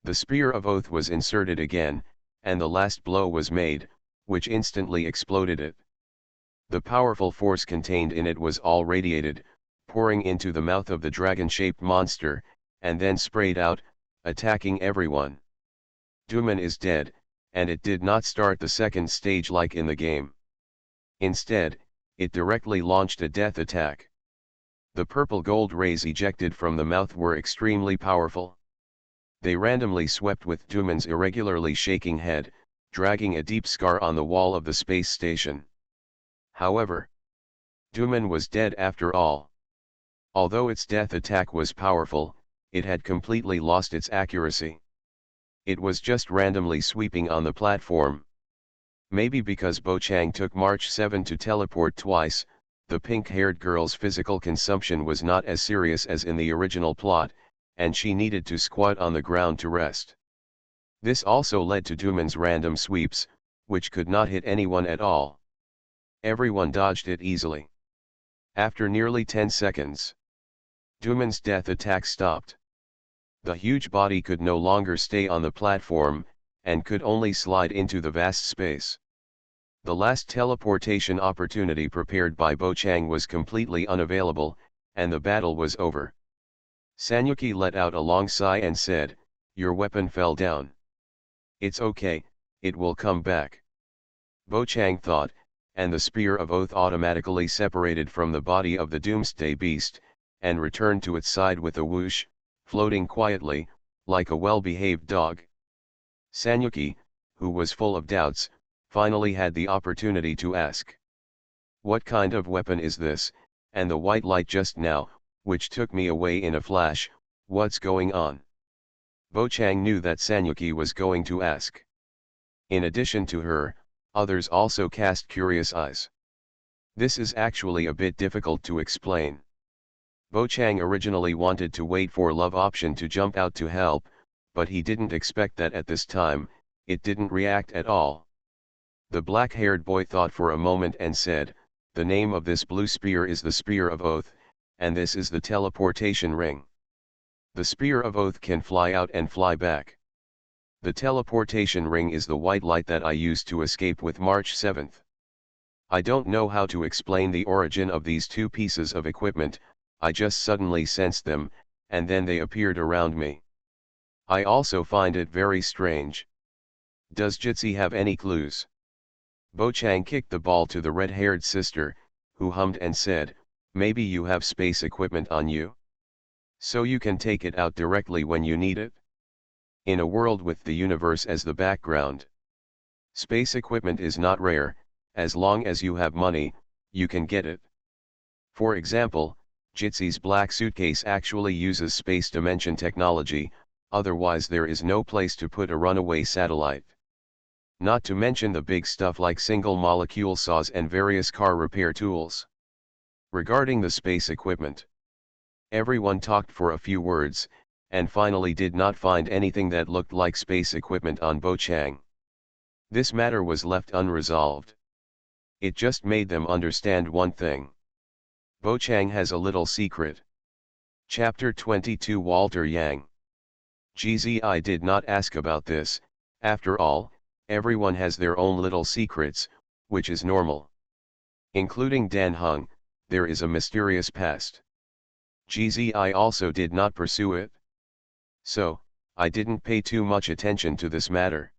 The Spear of Oath was inserted again, and the last blow was made, which instantly exploded it. The powerful force contained in it was all radiated, pouring into the mouth of the dragon-shaped monster, and then sprayed out, attacking everyone. Duman is dead, and it did not start the second stage like in the game. Instead, it directly launched a death attack. The purple gold rays ejected from the mouth were extremely powerful. They randomly swept with Duman's irregularly shaking head, dragging a deep scar on the wall of the space station. However, Duman was dead after all. Although its death attack was powerful, it had completely lost its accuracy. It was just randomly sweeping on the platform. Maybe because Bo Chang took March 7 to teleport twice, the pink-haired girl's physical consumption was not as serious as in the original plot, and she needed to squat on the ground to rest. This also led to Duman's random sweeps, which could not hit anyone at all. Everyone dodged it easily. After nearly 10 seconds, Duman's death attack stopped. The huge body could no longer stay on the platform, and could only slide into the vast space. The last teleportation opportunity prepared by Bo Chang was completely unavailable, and the battle was over. Sanyuki let out a long sigh and said, "Your weapon fell down. It's okay, it will come back." Bo Chang thought, and the Spear of Oath automatically separated from the body of the Doomsday Beast, and returned to its side with a whoosh, floating quietly, like a well-behaved dog. Sanyuki, who was full of doubts, finally had the opportunity to ask, "What kind of weapon is this, and the white light just now, which took me away in a flash, what's going on?" Bo Chang knew that Sanyuki was going to ask. In addition to her, others also cast curious eyes. This is actually a bit difficult to explain. Bo Chang originally wanted to wait for love option to jump out to help, but he didn't expect that at this time, it didn't react at all. The black-haired boy thought for a moment and said, "The name of this blue spear is the Spear of Oath, and this is the teleportation ring. The Spear of Oath can fly out and fly back. The teleportation ring is the white light that I used to escape with March 7th. I don't know how to explain the origin of these two pieces of equipment, I just suddenly sensed them, and then they appeared around me. I also find it very strange. Does Jitsi have any clues?" Bo Chang kicked the ball to the red-haired sister, who hummed and said, "Maybe you have space equipment on you? So you can take it out directly when you need it? In a world with the universe as the background. Space equipment is not rare, as long as you have money, you can get it. For example, Jitsi's black suitcase actually uses space dimension technology, otherwise there is no place to put a runaway satellite. Not to mention the big stuff like single molecule saws and various car repair tools." Regarding the space equipment, everyone talked for a few words, and finally did not find anything that looked like space equipment on Bo Chang. This matter was left unresolved. It just made them understand one thing. Bo Chang has a little secret. Chapter 22 Walter Yang. GZI did not ask about this, after all, everyone has their own little secrets, which is normal. Including Dan Heng, there is a mysterious past. GZI also did not pursue it. So, I didn't pay too much attention to this matter.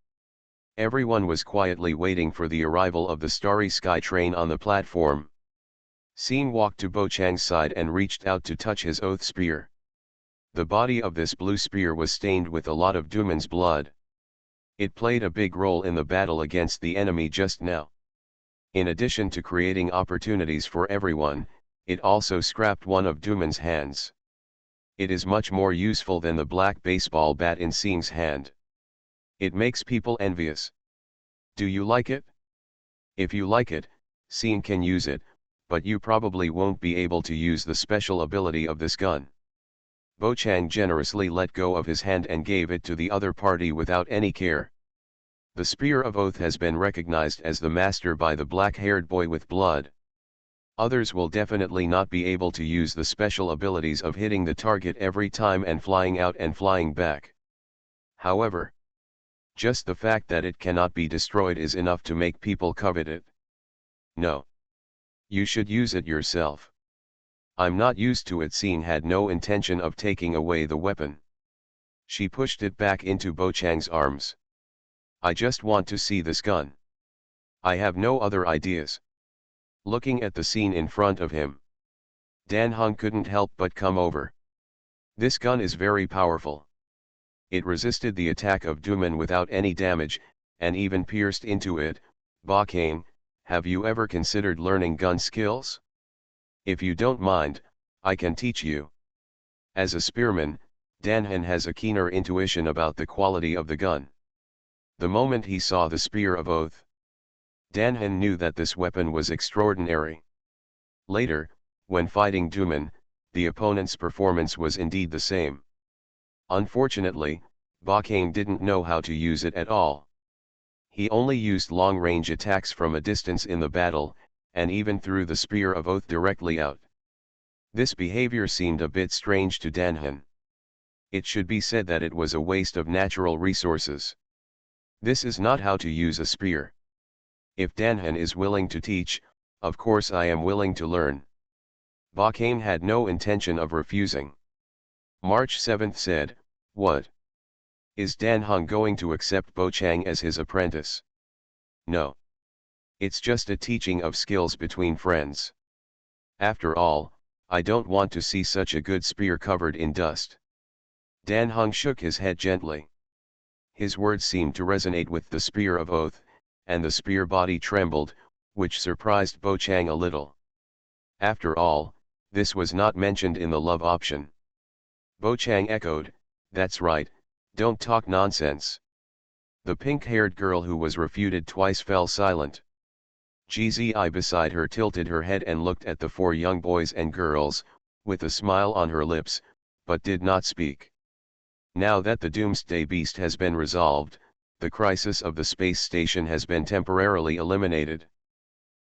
Everyone was quietly waiting for the arrival of the Starry Sky train on the platform. Scene walked to Bo Chang's side and reached out to touch his oath spear. The body of this blue spear was stained with a lot of Duman's blood. It played a big role in the battle against the enemy just now. In addition to creating opportunities for everyone, it also scrapped one of Duman's hands. It is much more useful than the black baseball bat in Xing's hand. It makes people envious. Do you like it? If you like it, Xing can use it, but you probably won't be able to use the special ability of this gun. Bo Chang generously let go of his hand and gave it to the other party without any care. The Spear of Oath has been recognized as the master by the black-haired boy with blood. Others will definitely not be able to use the special abilities of hitting the target every time and flying out and flying back. However, just the fact that it cannot be destroyed is enough to make people covet it. No. You should use it yourself. I'm not used to it. Xing had no intention of taking away the weapon. She pushed it back into Bo Chang's arms. I just want to see this gun. I have no other ideas. Looking at the scene in front of him, Dan Heng couldn't help but come over. This gun is very powerful. It resisted the attack of Duman without any damage, and even pierced into it. Ba Kang, have you ever considered learning gun skills? If you don't mind, I can teach you. As a spearman, Dan Heng has a keener intuition about the quality of the gun. The moment he saw the Spear of Oath, Dan Heng knew that this weapon was extraordinary. Later, when fighting Duman, the opponent's performance was indeed the same. Unfortunately, Ba Kang didn't know how to use it at all. He only used long-range attacks from a distance in the battle, and even threw the Spear of Oath directly out. This behavior seemed a bit strange to Dan Heng. It should be said that it was a waste of natural resources. This is not how to use a spear. If Dan Heng is willing to teach, of course I am willing to learn. Ba Kang had no intention of refusing. March 7th said, "What? Is Dan Heng going to accept Bo Chang as his apprentice?" "No. It's just a teaching of skills between friends. After all, I don't want to see such a good spear covered in dust." Dan Heng shook his head gently. His words seemed to resonate with the Spear of Oath, and the spear body trembled, which surprised Bo Chang a little. After all, this was not mentioned in the love option. Bo Chang echoed, "That's right, don't talk nonsense." The pink-haired girl who was refuted twice fell silent. GZI beside her tilted her head and looked at the four young boys and girls, with a smile on her lips, but did not speak. Now that the Doomsday Beast has been resolved, the crisis of the space station has been temporarily eliminated.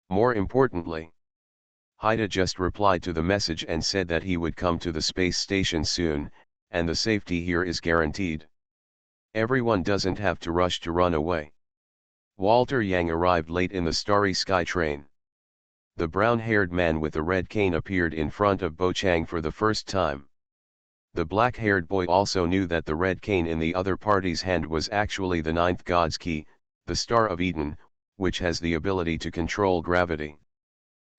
More importantly, Haida just replied to the message and said that he would come to the space station soon, and the safety here is guaranteed. Everyone doesn't have to rush to run away. Walter Yang arrived late in the Starry Sky train. The brown-haired man with the red cane appeared in front of Bo Chang for the first time. The black-haired boy also knew that the red cane in the other party's hand was actually the ninth god's key, the Star of Eden, which has the ability to control gravity.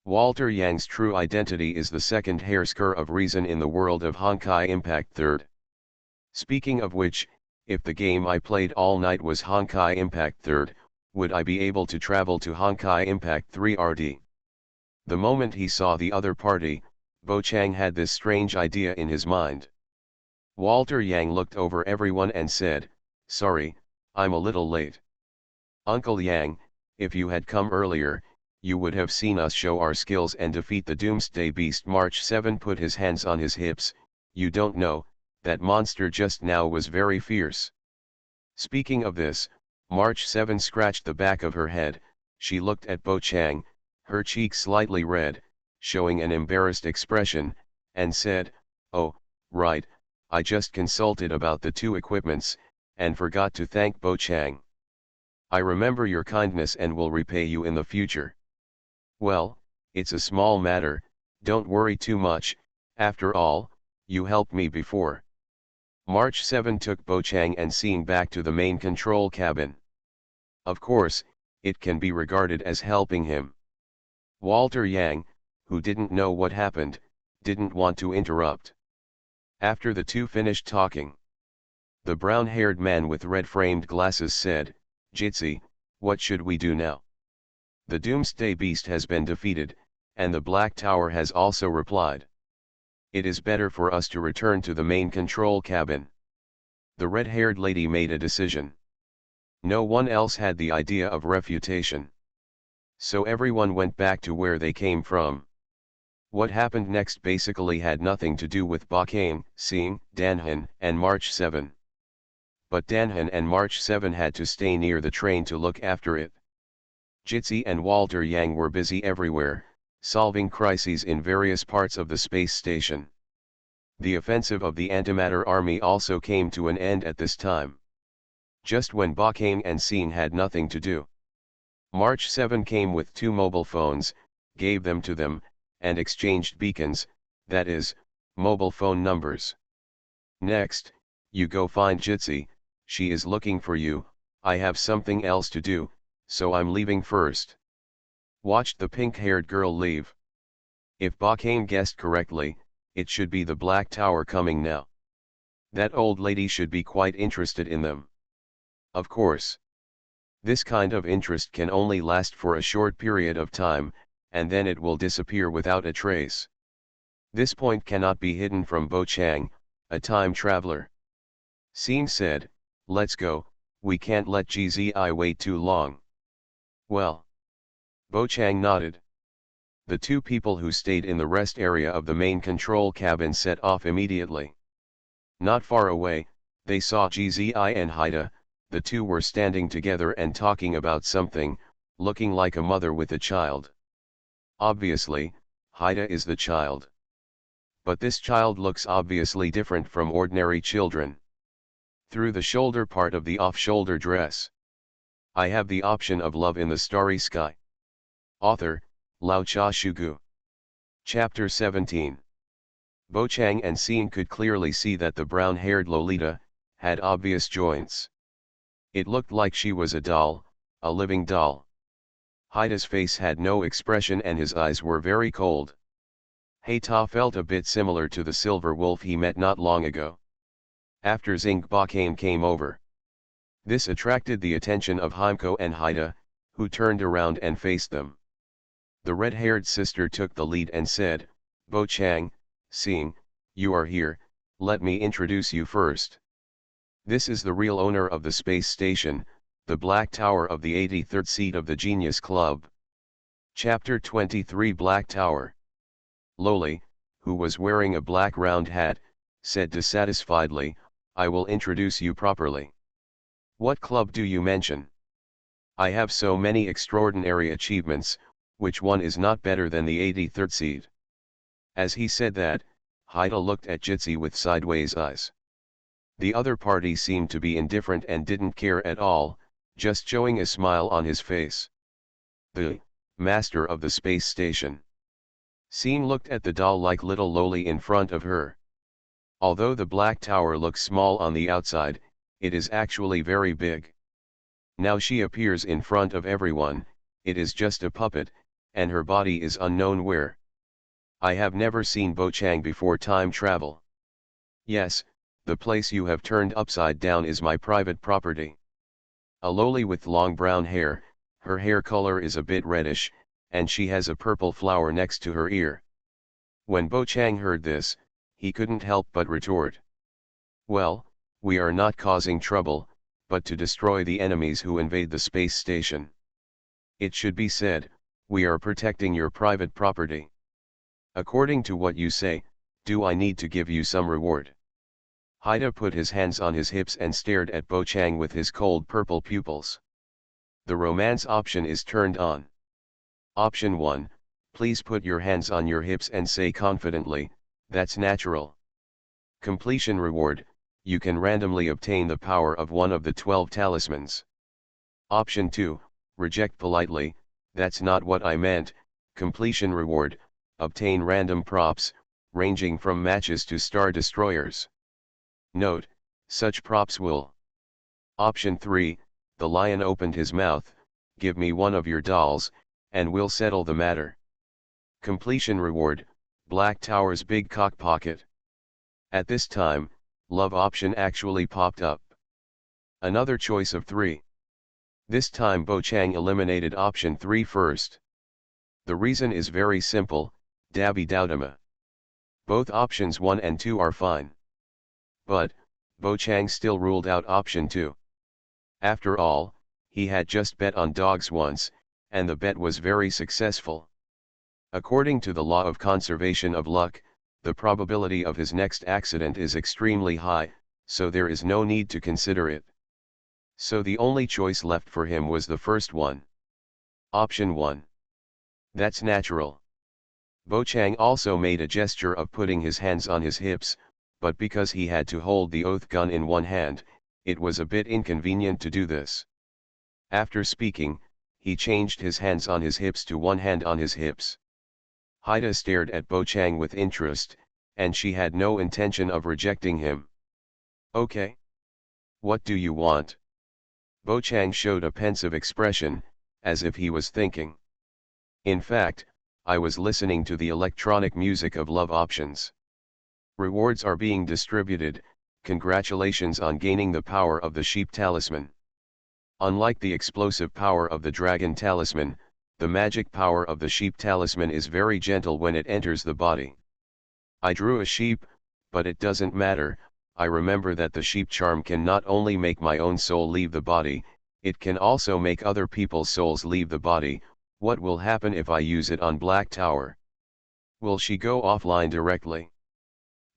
Walter Yang's true identity is the second Hairsker of reason in the world of Honkai Impact 3rd. Speaking of which, if the game I played all night was Honkai Impact 3rd, would I be able to travel to Honkai Impact 3 RD? The moment he saw the other party, Bo Chang had this strange idea in his mind. Walter Yang looked over everyone and said, "Sorry, I'm a little late." "Uncle Yang, if you had come earlier, you would have seen us show our skills and defeat the Doomsday Beast." March 7 put his hands on his hips. "You don't know, that monster just now was very fierce." Speaking of this, March 7 scratched the back of her head. She looked at Bo Chang, her cheeks slightly red, showing an embarrassed expression, and said, "Oh, right, I just consulted about the two equipments, and forgot to thank Bo Chang. I remember your kindness and will repay you in the future." "Well, it's a small matter, don't worry too much, after all, you helped me before." March 7 took Bo Chang and Seeing back to the main control cabin. Of course, it can be regarded as helping him. Walter Yang, who didn't know what happened, didn't want to interrupt. After the two finished talking, the brown-haired man with red-framed glasses said, "Jitsi, what should we do now? The Doomsday Beast has been defeated, and the Black Tower has also replied. It is better for us to return to the main control cabin." The red-haired lady made a decision. No one else had the idea of refutation. So everyone went back to where they came from. What happened next basically had nothing to do with Bakane, Seeing, Danhan, and March 7. But Danhan and March 7 had to stay near the train to look after it. Jitsi and Walter Yang were busy everywhere, solving crises in various parts of the space station. The offensive of the antimatter army also came to an end at this time. Just when Bakane and Seeing had nothing to do, March 7 came with two mobile phones, gave them to them, and exchanged beacons, that is, mobile phone numbers. "Next, you go find Jitsi, she is looking for you. I have something else to do, so I'm leaving first." Watched the pink-haired girl leave. If Bakane guessed correctly, it should be the Black Tower coming now. That old lady should be quite interested in them. Of course. This kind of interest can only last for a short period of time, and then it will disappear without a trace. This point cannot be hidden from Bo Chang, a time traveler. Seeing said, "Let's go, we can't let GZI wait too long." "Well." Bo Chang nodded. The two people who stayed in the rest area of the main control cabin set off immediately. Not far away, they saw GZI and Haida. The two were standing together and talking about something, looking like a mother with a child. Obviously, Haida is the child. But this child looks obviously different from ordinary children. Through the shoulder part of the off-shoulder dress. I have the option of love in the starry sky. Author, Lao Cha Shugu. Chapter 17. Bo Chang and Seeing could clearly see that the brown-haired Lolita had obvious joints. It looked like she was a doll, a living doll. Haida's face had no expression and his eyes were very cold. Haita felt a bit similar to the silver wolf he met not long ago. After Xing Bakane came over. This attracted the attention of Heimko and Haida, who turned around and faced them. The red-haired sister took the lead and said, "Bo Chang, Seeing, you are here, let me introduce you first. This is the real owner of the space station, the Black Tower of the 83rd seat of the Genius Club." Chapter 23 Black Tower. Loli, who was wearing a black round hat, said dissatisfiedly, "I will introduce you properly. What club do you mention? I have so many extraordinary achievements, which one is not better than the 83rd seed?" As he said that, Haida looked at Jitsi with sideways eyes. The other party seemed to be indifferent and didn't care at all, just showing a smile on his face. The master of the space station. Scene looked at the doll-like little Loli in front of her. Although the black tower looks small on the outside, it is actually very big. Now she appears in front of everyone, it is just a puppet, and her body is unknown where. I have never seen Bo-Chang before time travel. Yes, the place you have turned upside down is my private property. A Loli with long brown hair, her hair color is a bit reddish, and she has a purple flower next to her ear. When Bo-Chang heard this, he couldn't help but retort. Well, we are not causing trouble, but to destroy the enemies who invade the space station. It should be said, we are protecting your private property. According to what you say, do I need to give you some reward? Haida put his hands on his hips and stared at Bo-Chang with his cold purple pupils. The romance option is turned on. Option 1, please put your hands on your hips and say confidently, "That's natural." Completion reward, you can randomly obtain the power of one of the 12 talismans. Option 2, reject politely, "That's not what I meant." Completion reward, obtain random props, ranging from matches to star destroyers. Note, such props will. Option 3, the lion opened his mouth, "Give me one of your dolls, and we'll settle the matter." Completion reward, Black Tower's big cock pocket. At this time, love option actually popped up. Another choice of 3. This time Bo-Chang eliminated option 3 first. The reason is very simple, Dabby Dowdama. Both options 1 and 2 are fine. But, Bo-Chang still ruled out option 2. After all, he had just bet on dogs once, and the bet was very successful. According to the law of conservation of luck, the probability of his next accident is extremely high, so there is no need to consider it. So the only choice left for him was the first one. Option 1. That's natural. Bo-Chang also made a gesture of putting his hands on his hips, but because he had to hold the oath gun in one hand, it was a bit inconvenient to do this. After speaking, he changed his hands on his hips to one hand on his hips. Haida stared at Bo-Chang with interest, and she had no intention of rejecting him. "Okay. What do you want?" Bo-Chang showed a pensive expression, as if he was thinking. "In fact, I was listening to the electronic music of love options. Rewards are being distributed, congratulations on gaining the power of the sheep talisman. Unlike the explosive power of the dragon talisman, the magic power of the sheep talisman is very gentle when it enters the body. I drew a sheep, but it doesn't matter, I remember that the sheep charm can not only make my own soul leave the body, it can also make other people's souls leave the body. What will happen if I use it on Black Tower? Will she go offline directly?"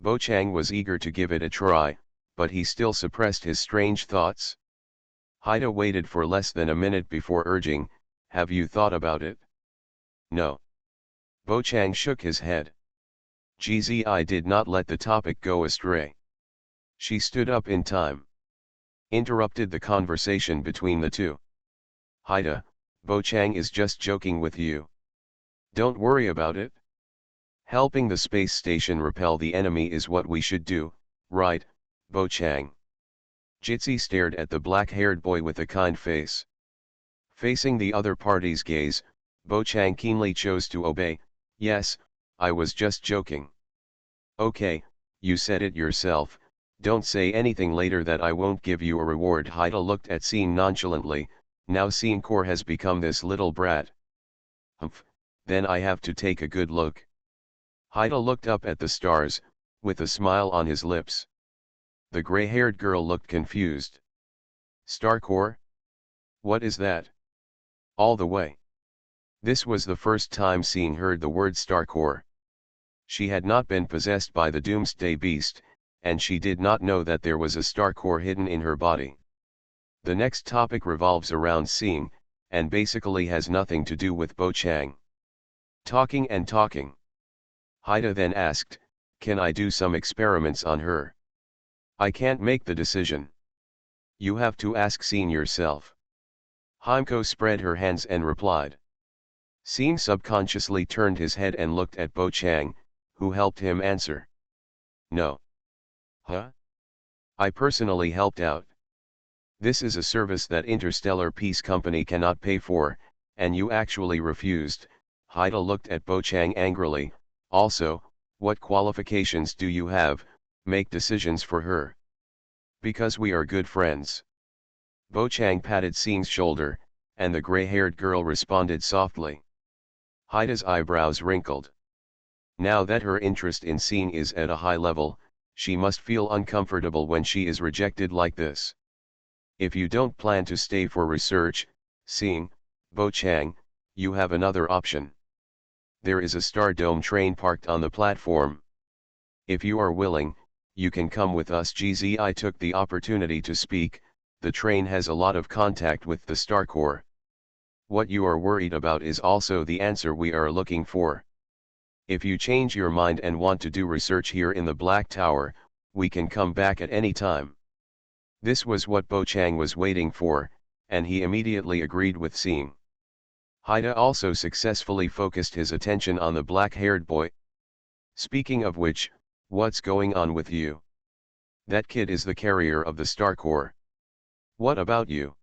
Bo-Chang was eager to give it a try, but he still suppressed his strange thoughts. Haida waited for less than a minute before urging, "Have you thought about it?" "No." Bo-Chang shook his head. GZI did not let the topic go astray. She stood up in time. Interrupted the conversation between the two. "Haida, Bo-Chang is just joking with you. Don't worry about it. Helping the space station repel the enemy is what we should do, right, Bo-Chang?" Jitsi stared at the black-haired boy with a kind face. Facing the other party's gaze, Bo-Chang keenly chose to obey. "Yes, I was just joking." "Okay, you said it yourself, don't say anything later that I won't give you a reward." Haida looked at Scene nonchalantly. Now Scene Core has become this little brat. "Humph, then I have to take a good look." Haida looked up at the stars, with a smile on his lips. The gray-haired girl looked confused. "Star Core? What is that?" "All the way." This was the first time Seeing heard the word star core. She had not been possessed by the doomsday beast, and she did not know that there was a star core hidden in her body. The next topic revolves around Seeing, and basically has nothing to do with Bo Chang. Talking and talking. Haida then asked, "Can I do some experiments on her? I can't make the decision. You have to ask Seeing yourself." Himeko spread her hands and replied. Seeing subconsciously turned his head and looked at Bo Chang, who helped him answer. "No." "Huh? I personally helped out. This is a service that Interstellar Peace Company cannot pay for, and you actually refused." Haida looked at Bo Chang angrily. "Also, what qualifications do you have? Make decisions for her." "Because we are good friends." Bo Chang patted Seeing's shoulder, and the gray-haired girl responded softly. Haida's eyebrows wrinkled. Now that her interest in Seeing is at a high level, she must feel uncomfortable when she is rejected like this. "If you don't plan to stay for research, Seeing, Bo Chang, you have another option. There is a Star Dome train parked on the platform. If you are willing, you can come with us." GZI took the opportunity to speak. "The train has a lot of contact with the Star Core. What you are worried about is also the answer we are looking for. If you change your mind and want to do research here in the Black Tower, we can come back at any time." This was what Bo Chang was waiting for, and he immediately agreed with Seeing. Haida also successfully focused his attention on the black-haired boy. "Speaking of which, what's going on with you? That kid is the carrier of the Star Core. What about you?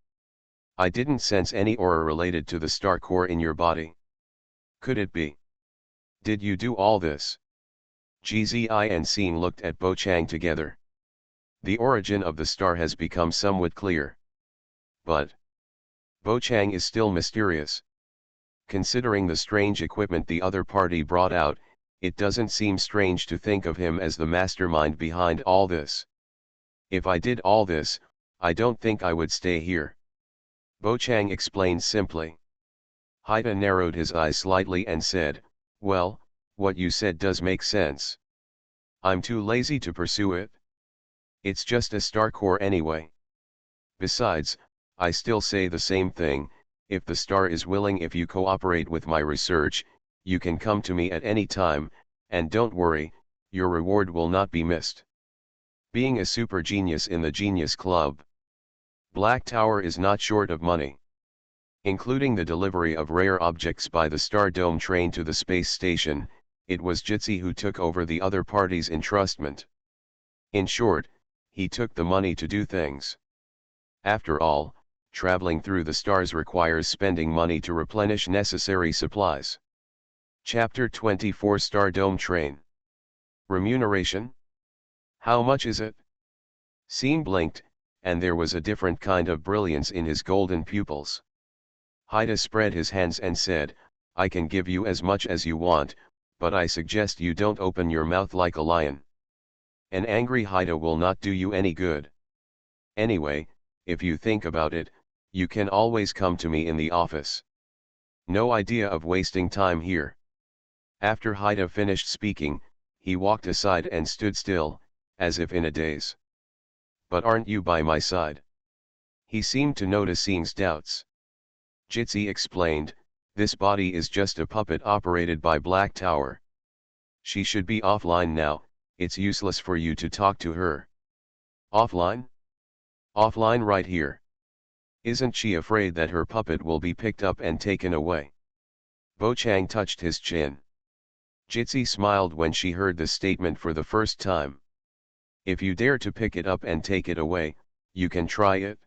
I didn't sense any aura related to the Star Core in your body. Could it be? Did you do all this?" GZI and Seeing looked at Bo Chang together. The origin of the star has become somewhat clear. But Bo Chang is still mysterious. Considering the strange equipment the other party brought out, it doesn't seem strange to think of him as the mastermind behind all this. "If I did all this, I don't think I would stay here," Bo Chang explained simply. Haida narrowed his eyes slightly and said, "Well, what you said does make sense. I'm too lazy to pursue it. It's just a star core anyway. Besides, I still say the same thing. If the star is willing, if you cooperate with my research, you can come to me at any time, and don't worry, your reward will not be missed. Being a super genius in the Genius Club, Black Tower is not short of money. Including the delivery of rare objects by the Star Dome train to the space station, it was Jitsi who took over the other party's entrustment. In short, he took the money to do things. After all, traveling through the stars requires spending money to replenish necessary supplies. Chapter 24 Star Dome Train. Remuneration? How much is it? Seeing blinked, and there was a different kind of brilliance in his golden pupils. Haida spread his hands and said, "I can give you as much as you want, but I suggest you don't open your mouth like a lion. An angry Haida will not do you any good. Anyway, if you think about it, you can always come to me in the office. No idea of wasting time here." After Haida finished speaking, he walked aside and stood still, as if in a daze. "But aren't you by my side?" He seemed to notice Seeing's doubts. Jitsi explained, "This body is just a puppet operated by Black Tower. She should be offline now. It's useless for you to talk to her." "Offline? Offline right here. Isn't she afraid that her puppet will be picked up and taken away?" Bo Chang touched his chin. Jitsi smiled when she heard this statement for the first time. "If you dare to pick it up and take it away, you can try it.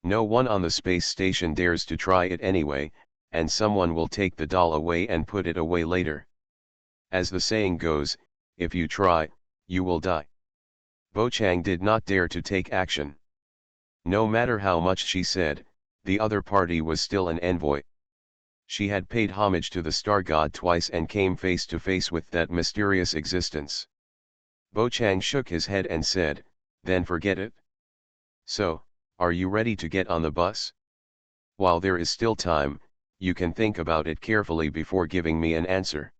No one on the space station dares to try it anyway, and someone will take the doll away and put it away later. As the saying goes, if you try, you will die." Bo Chang did not dare to take action. No matter how much she said, the other party was still an envoy. She had paid homage to the star god twice and came face to face with that mysterious existence. Bo Chang shook his head and said, "Then forget it. So, are you ready to get on the bus? While there is still time, you can think about it carefully before giving me an answer.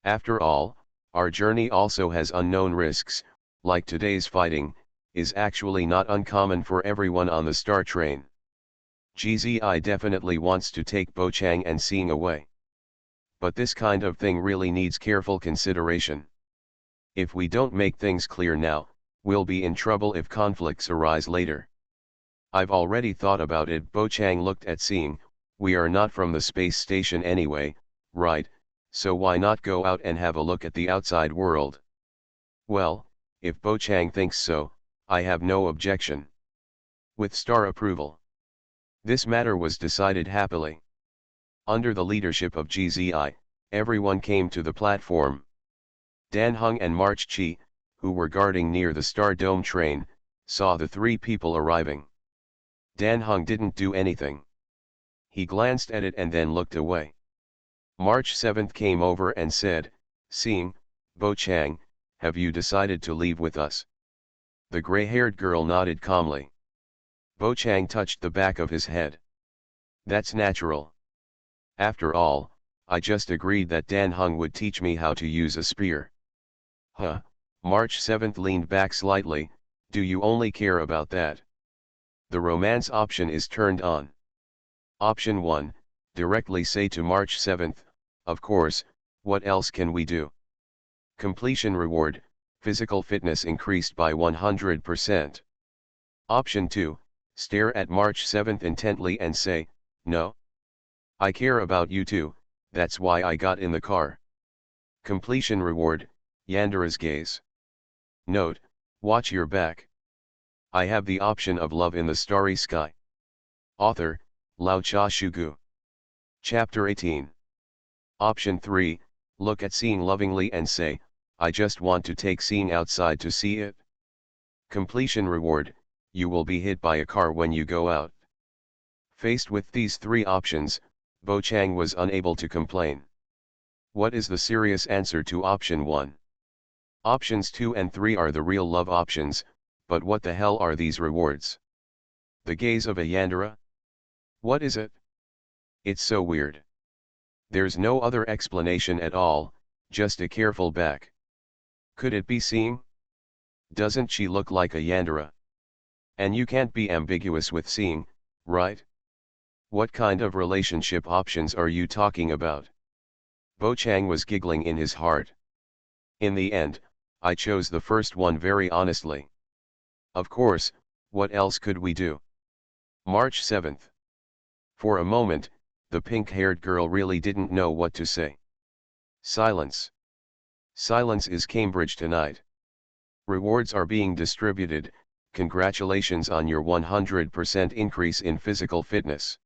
After all, our journey also has unknown risks, like today's fighting, is actually not uncommon for everyone on the star train. GZI definitely wants to take Bo Chang and Seeing away. But this kind of thing really needs careful consideration. If we don't make things clear now, we'll be in trouble if conflicts arise later. I've already thought about it. Bo Chang looked at Seeing. We are not from the space station anyway, right, so why not go out and have a look at the outside world? Well, if Bo Chang thinks so, I have no objection. With star approval, this matter was decided happily. Under the leadership of GZI, everyone came to the platform. Dan Heng and March Chi, who were guarding near the Star Dome train, saw the three people arriving. Dan Heng didn't do anything. He glanced at it and then looked away. March 7th came over and said, "Seeing, Bo Chang, have you decided to leave with us?" The gray-haired girl nodded calmly. Bo Chang touched the back of his head. "That's natural. After all, I just agreed that Dan Heng would teach me how to use a spear." Huh, March 7th leaned back slightly. "Do you only care about that?" The romance option is turned on. Option 1, directly say to March 7th, "Of course, what else can we do?" Completion reward, physical fitness increased by 100%. Option 2, stare at March 7th intently and say, "No. I care about you too, that's why I got in the car." Completion reward, Yandera's gaze. Note, watch your back. I have the option of love in the starry sky. Author, Lao Cha Shugu. Chapter 18. Option 3, look at Seeing lovingly and say, "I just want to take Seeing outside to see it." Completion reward, you will be hit by a car when you go out. Faced with these three options, Bo Chang was unable to complain. What is the serious answer to option 1? Options 2 and 3 are the real love options, but what the hell are these rewards? The gaze of a Yandere? What is it? It's so weird. There's no other explanation at all, just a careful back. Could it be Seeing? Doesn't she look like a Yandere? And you can't be ambiguous with Seeing, right? What kind of relationship options are you talking about? Bo Chang was giggling in his heart. In the end, I chose the first one very honestly. Of course, what else could we do? March 7th. For a moment, the pink-haired girl really didn't know what to say. Silence. Silence is Cambridge tonight. Rewards are being distributed. Congratulations on your 100% increase in physical fitness.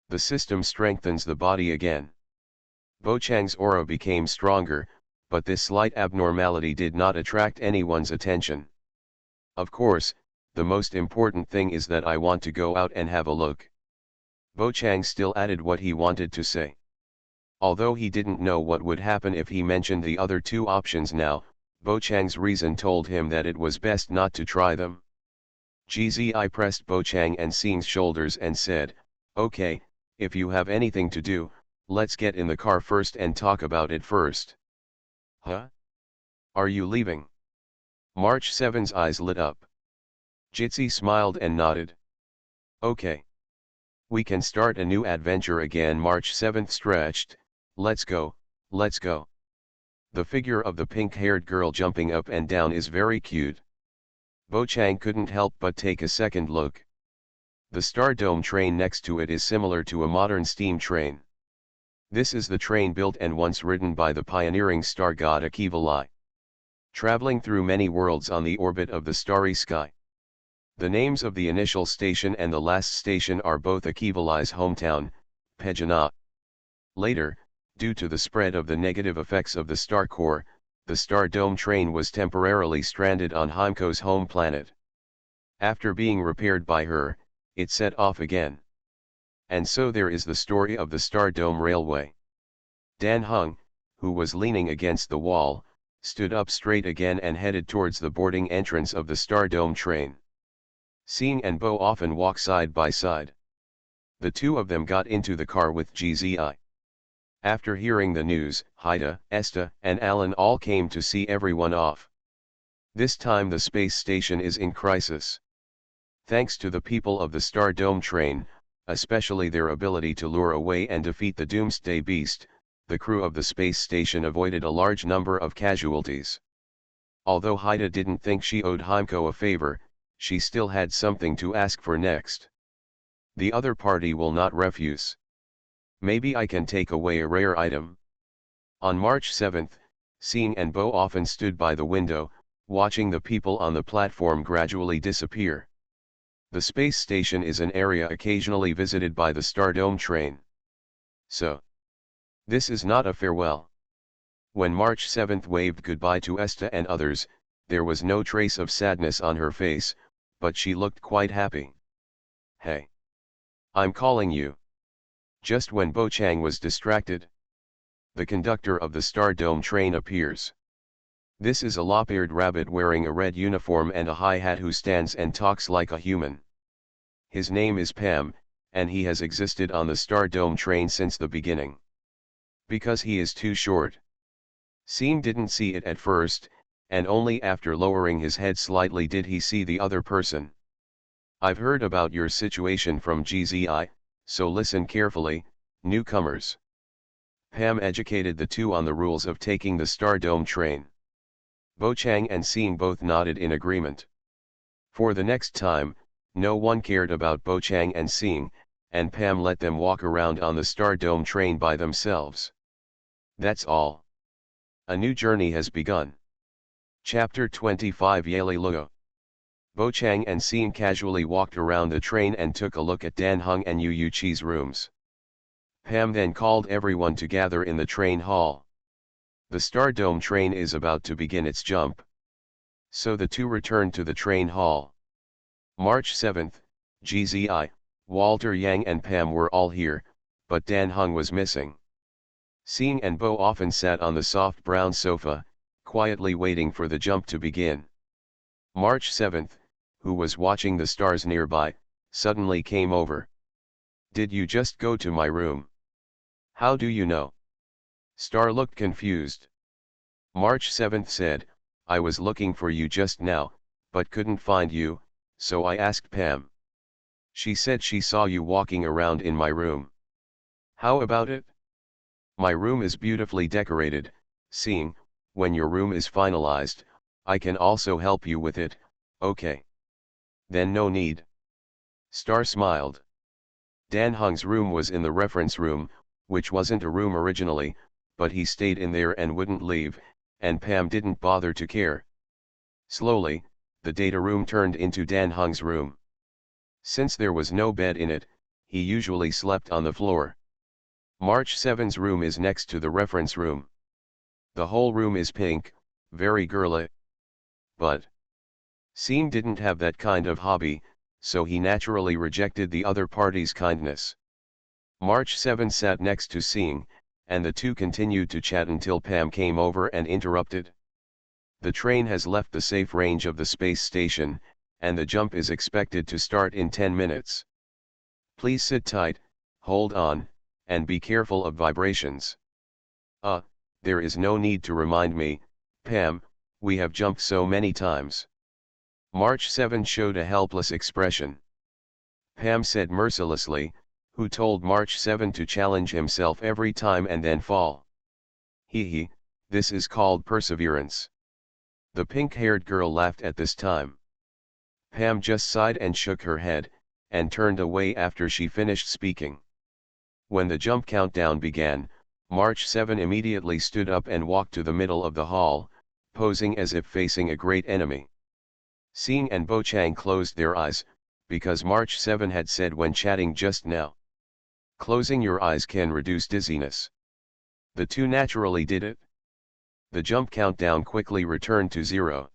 The system strengthens the body again. Bo Chang's aura became stronger, but this slight abnormality did not attract anyone's attention. Of course, the most important thing is that I want to go out and have a look. Bo Chang still added what he wanted to say. Although he didn't know what would happen if he mentioned the other two options now, Bo Chang's reason told him that it was best not to try them. GZI pressed Bo Chang and Seeing's shoulders and said, "Okay, if you have anything to do, let's get in the car first and talk about it first." Huh? Are you leaving? March 7's eyes lit up. Jitsi smiled and nodded. Okay. We can start a new adventure again. March 7th stretched, let's go, let's go. The figure of the pink-haired girl jumping up and down is very cute. Bo Chang couldn't help but take a second look. The Star Dome train next to it is similar to a modern steam train. This is the train built and once ridden by the pioneering star god Akivalai. Traveling through many worlds on the orbit of the starry sky. The names of the initial station and the last station are both Akivalai's hometown, Pejana. Later, due to the spread of the negative effects of the star core, the Star Dome train was temporarily stranded on Heimko's home planet. After being repaired by her, it set off again. And so there is the story of the Star Dome Railway. Dan Heng, who was leaning against the wall, stood up straight again and headed towards the boarding entrance of the Star Dome train. Seeing and Bo often walk side by side. The two of them got into the car with GZI. After hearing the news, Haida, Esta, and Alan all came to see everyone off. This time the space station is in crisis. Thanks to the people of the Star Dome train, especially their ability to lure away and defeat the Doomsday Beast, the crew of the space station avoided a large number of casualties. Although Haida didn't think she owed Heimko a favor, she still had something to ask for next. The other party will not refuse. Maybe I can take away a rare item. On March 7th, Seeing and Bo often stood by the window, watching the people on the platform gradually disappear. The space station is an area occasionally visited by the Star Dome train. So, this is not a farewell. When March 7th waved goodbye to Esta and others, there was no trace of sadness on her face, but she looked quite happy. Hey! I'm calling you. Just when Bo Chang was distracted, the conductor of the Star Dome train appears. This is a lop-eared rabbit wearing a red uniform and a high hat who stands and talks like a human. His name is Pam, and he has existed on the Star Dome train since the beginning. Because he is too short. Seeing didn't see it at first, and only after lowering his head slightly did he see the other person. I've heard about your situation from GZI, so listen carefully, newcomers. Pam educated the two on the rules of taking the Star Dome train. Bo Chang and Seeing both nodded in agreement. For the next time, no one cared about Bo Chang and Seeing, and Pam let them walk around on the Star Dome train by themselves. That's all. A new journey has begun. Chapter 25 Yale Luo. Bo Chang and Seeing casually walked around the train and took a look at Dan Hung and Yu Chi's rooms. Pam then called everyone to gather in the train hall. The Star Dome train is about to begin its jump. So the two returned to the train hall. March 7th, GZI, Walter Yang and Pam were all here, but Dan Hung was missing. Seeing and Bo often sat on the soft brown sofa, quietly waiting for the jump to begin. March 7th, who was watching the stars nearby, suddenly came over. Did you just go to my room? How do you know? Star looked confused. March 7th said, I was looking for you just now, but couldn't find you, so I asked Pam. She said she saw you walking around in my room. How about it? My room is beautifully decorated, Seeing, when your room is finalized, I can also help you with it, okay? Then no need. Star smiled. Dan Hung's room was in the reference room, which wasn't a room originally, but he stayed in there and wouldn't leave, and Pam didn't bother to care. Slowly, the data room turned into Dan Hung's room. Since there was no bed in it, he usually slept on the floor. March 7's room is next to the reference room. The whole room is pink, very girly. But Seeing didn't have that kind of hobby, so he naturally rejected the other party's kindness. March 7 sat next to Seeing, and the two continued to chat until Pam came over and interrupted. The train has left the safe range of the space station, and the jump is expected to start in 10 minutes. Please sit tight, hold on, and be careful of vibrations. There is no need to remind me, Pam, we have jumped so many times. March 7 showed a helpless expression. Pam said mercilessly, who told March 7 to challenge himself every time and then fall. Hee, this is called perseverance. The pink-haired girl laughed at this time. Pam just sighed and shook her head, and turned away after she finished speaking. When the jump countdown began, March 7 immediately stood up and walked to the middle of the hall, posing as if facing a great enemy. Seeing and Bo Chang closed their eyes, because March 7 had said when chatting just now. Closing your eyes can reduce dizziness. The two naturally did it. The jump countdown quickly returned to 0.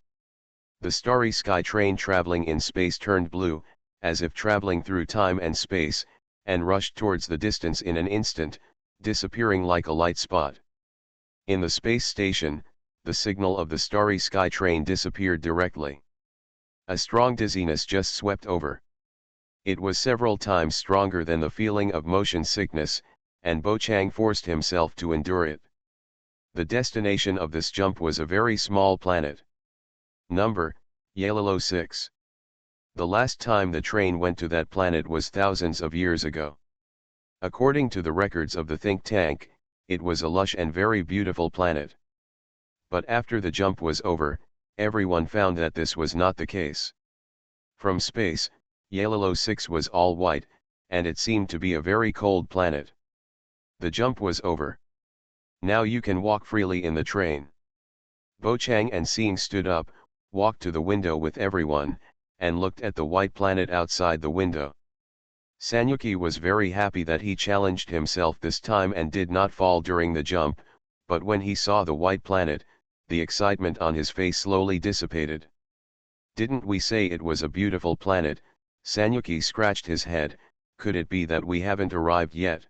The starry sky train traveling in space turned blue, as if traveling through time and space, and rushed towards the distance in an instant, disappearing like a light spot. In the space station, the signal of the starry sky train disappeared directly. A strong dizziness just swept over. It was several times stronger than the feeling of motion sickness, and Bo Chang forced himself to endure it. The destination of this jump was a very small planet. Number, Yellow 6. The last time the train went to that planet was thousands of years ago. According to the records of the think tank, it was a lush and very beautiful planet. But after the jump was over, everyone found that this was not the case. From space, Yellow 6 was all white, and it seemed to be a very cold planet. The jump was over. Now you can walk freely in the train. Bo Chang and Seeing stood up, walked to the window with everyone, and looked at the white planet outside the window. Sanyuki was very happy that he challenged himself this time and did not fall during the jump, but when he saw the white planet, the excitement on his face slowly dissipated. Didn't we say it was a beautiful planet? Sanyuki scratched his head. Could it be that we haven't arrived yet?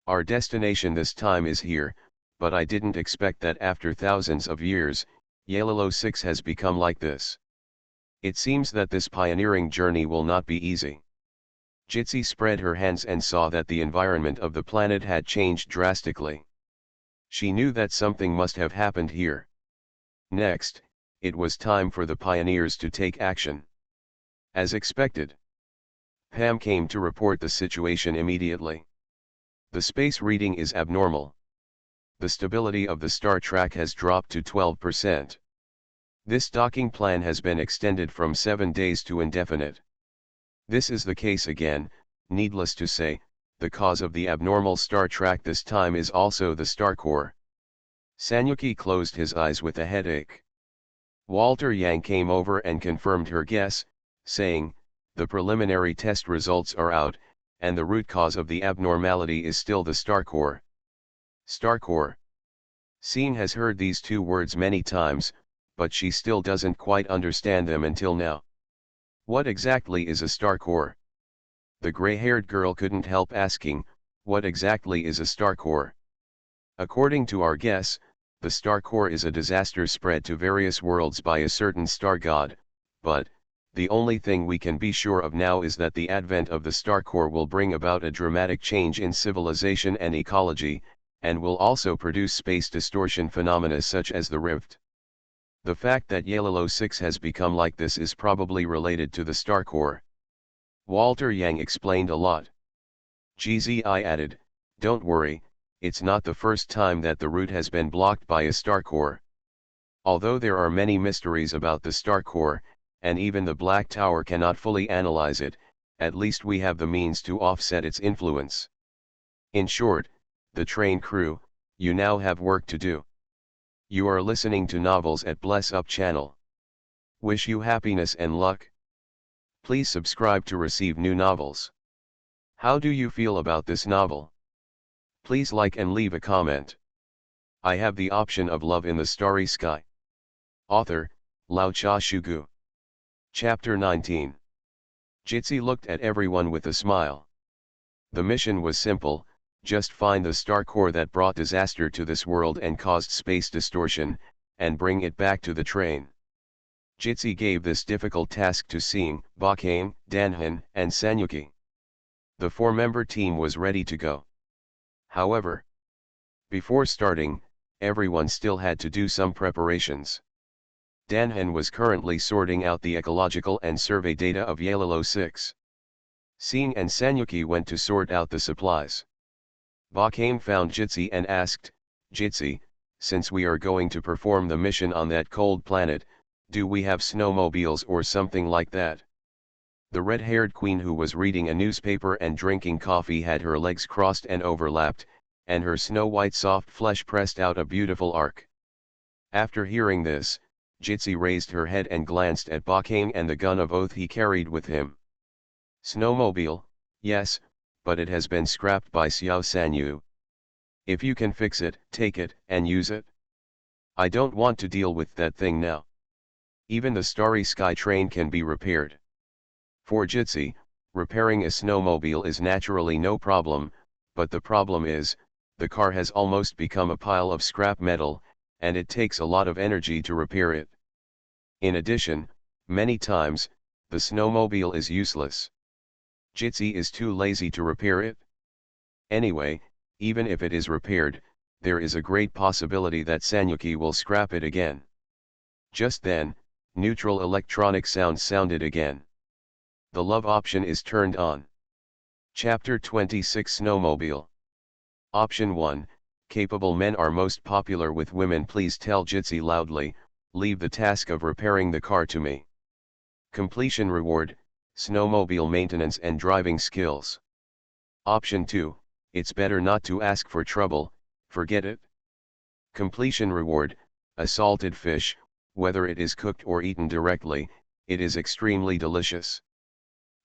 Our destination this time is here, but I didn't expect that after thousands of years, Yellow 6 has become like this. It seems that this pioneering journey will not be easy. Jitsi spread her hands and saw that the environment of the planet had changed drastically. She knew that something must have happened here. Next, it was time for the pioneers to take action. As expected, Pam came to report the situation immediately. The space reading is abnormal. The stability of the star track has dropped to 12%. This docking plan has been extended from 7 days to indefinite. This is the case again. Needless to say, the cause of the abnormal star track this time is also the star core. Sanyuki closed his eyes with a headache. Walter Yang came over and confirmed her guess, saying, "The preliminary test results are out, and the root cause of the abnormality is still the star core." Star core. Seeing has heard these two words many times, but she still doesn't quite understand them until now. What exactly is a star core? The gray-haired girl couldn't help asking, what exactly is a star core? According to our guess, the star core is a disaster spread to various worlds by a certain star god, but the only thing we can be sure of now is that the advent of the star core will bring about a dramatic change in civilization and ecology, and will also produce space distortion phenomena such as the rift. The fact that Yellow 6 has become like this is probably related to the star core. Walter Yang explained a lot. GZI added, "Don't worry, it's not the first time that the route has been blocked by a star core. Although there are many mysteries about the star core, and even the Black Tower cannot fully analyze it, at least we have the means to offset its influence. In short, the train crew, you now have work to do. You are listening to Novels at Bless Up channel. Wish you happiness and luck. Please subscribe to receive new novels. How do you feel about this novel? Please like and leave a comment. I have the option of Love in the Starry Sky. Author, Lao Cha Shugu. Chapter 19. Jitsi looked at everyone with a smile. The mission was simple, just find the star core that brought disaster to this world and caused space distortion, and bring it back to the train. Jitsi gave this difficult task to Seeing, Bakane, Danhan, and Sanyuki. The 4-member team was ready to go. However, before starting, everyone still had to do some preparations. Danhan was currently sorting out the ecological and survey data of Yellow 6. Seeing and Sanyuki went to sort out the supplies. Bakane found Jitsi and asked, "Jitsi, since we are going to perform the mission on that cold planet, do we have snowmobiles or something like that?" The red-haired queen who was reading a newspaper and drinking coffee had her legs crossed and overlapped, and her snow-white soft flesh pressed out a beautiful arc. After hearing this, Jitsi raised her head and glanced at Bakane and the gun of oath he carried with him. "Snowmobile, yes, but it has been scrapped by Xiao Sanyu. If you can fix it, take it, and use it. I don't want to deal with that thing now. Even the Starry Sky train can be repaired." For Jitsi, repairing a snowmobile is naturally no problem, but the problem is, the car has almost become a pile of scrap metal, and it takes a lot of energy to repair it. In addition, many times, the snowmobile is useless. Jitsi is too lazy to repair it. Anyway, even if it is repaired, there is a great possibility that Sanyuki will scrap it again. Just then, neutral electronic sounds sounded again. The love option is turned on. Chapter 26 Snowmobile. Option 1, capable men are most popular with women. Please tell Jitsi loudly, leave the task of repairing the car to me. Completion reward, snowmobile maintenance and driving skills. Option 2, it's better not to ask for trouble, forget it. Completion reward, a salted fish, whether it is cooked or eaten directly, it is extremely delicious.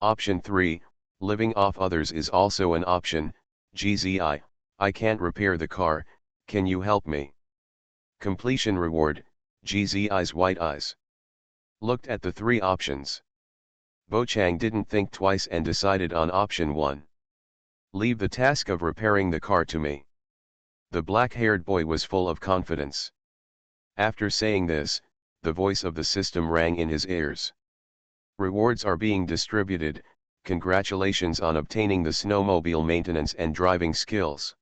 Option 3, living off others is also an option. GZI, I can't repair the car, can you help me? Completion reward, GZI's white eyes. Looked at the three options. Bochang didn't think twice and decided on option 1. Leave the task of repairing the car to me. The black-haired boy was full of confidence. After saying this, the voice of the system rang in his ears. Rewards are being distributed, congratulations on obtaining the snowmobile maintenance and driving skills.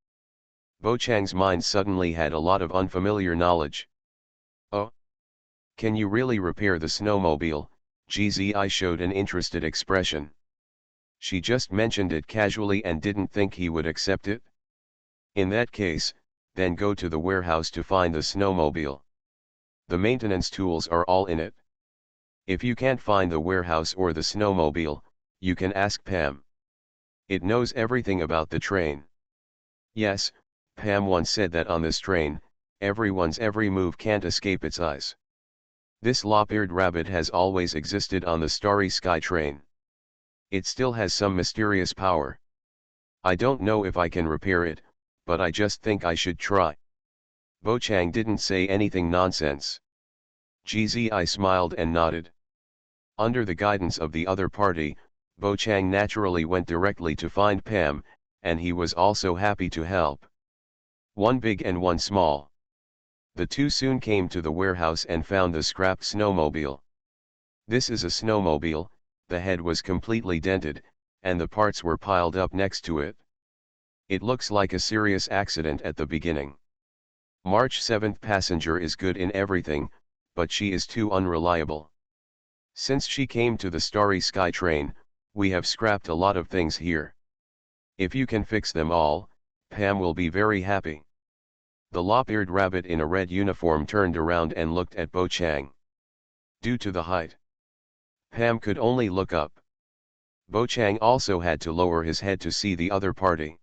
Bochang's mind suddenly had a lot of unfamiliar knowledge. Oh? Can you really repair the snowmobile? GZI showed an interested expression. She just mentioned it casually and didn't think he would accept it? In that case, then go to the warehouse to find the snowmobile. The maintenance tools are all in it. If you can't find the warehouse or the snowmobile, you can ask Pam. It knows everything about the train. Yes, Pam once said that on this train, everyone's every move can't escape its eyes. This lop-eared rabbit has always existed on the Starry Sky train. It still has some mysterious power. I don't know if I can repair it, but I just think I should try. Bochang didn't say anything nonsense. GZI smiled and nodded. Under the guidance of the other party, Bochang naturally went directly to find Pam, and he was also happy to help. One big and one small. The two soon came to the warehouse and found the scrapped snowmobile. This is a snowmobile, the head was completely dented, and the parts were piled up next to it. It looks like a serious accident at the beginning. March 7th passenger is good in everything, but she is too unreliable. Since she came to the Starry Sky train, we have scrapped a lot of things here. If you can fix them all, Pam will be very happy. The lop-eared rabbit in a red uniform turned around and looked at Bochang. Due to the height, Pam could only look up. Bochang also had to lower his head to see the other party.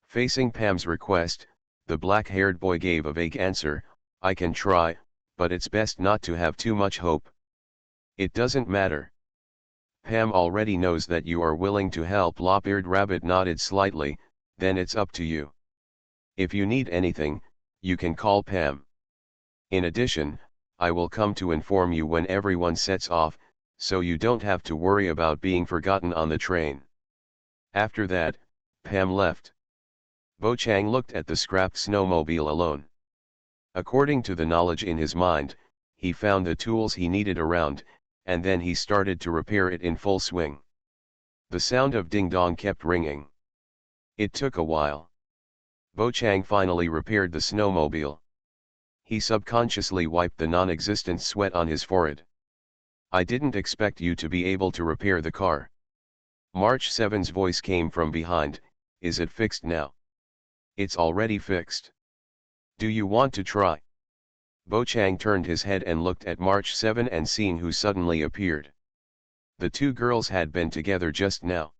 Facing Pam's request, the black-haired boy gave a vague answer, I can try, but it's best not to have too much hope. It doesn't matter. Pam already knows that you are willing to help. Lop-eared rabbit nodded slightly, then it's up to you. If you need anything, you can call Pam. In addition, I will come to inform you when everyone sets off, so you don't have to worry about being forgotten on the train. After that, Pam left. Bochang looked at the scrapped snowmobile alone. According to the knowledge in his mind, he found the tools he needed around, and then he started to repair it in full swing. The sound of ding-dong kept ringing. It took a while. Bochang finally repaired the snowmobile. He subconsciously wiped the non-existent sweat on his forehead. I didn't expect you to be able to repair the car. March 7's voice came from behind, is it fixed now? It's already fixed. Do you want to try? Bochang turned his head and looked at March 7 and seen who suddenly appeared. The two girls had been together just now.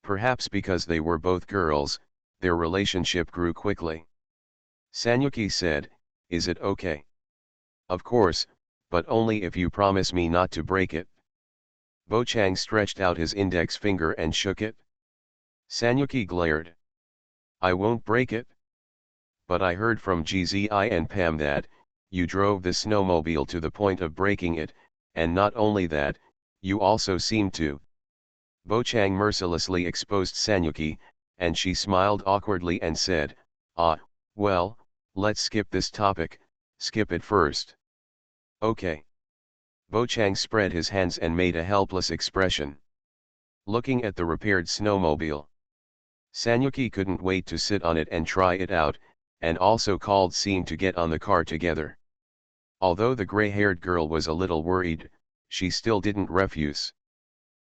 Perhaps because they were both girls, their relationship grew quickly. Sanyuki said, is it okay? Of course, but only if you promise me not to break it. Bochang stretched out his index finger and shook it. Sanyuki glared. I won't break it. But I heard from GZI and Pam that, you drove the snowmobile to the point of breaking it, and not only that, you also seemed to. Bochang mercilessly exposed Sanyuki, and she smiled awkwardly and said, well, let's skip this topic, skip it first. Okay. Bochang spread his hands and made a helpless expression. looking at the repaired snowmobile. Sanyuki couldn't wait to sit on it and try it out, and also called Seeing to get on the car together. Although the gray-haired girl was a little worried, she still didn't refuse.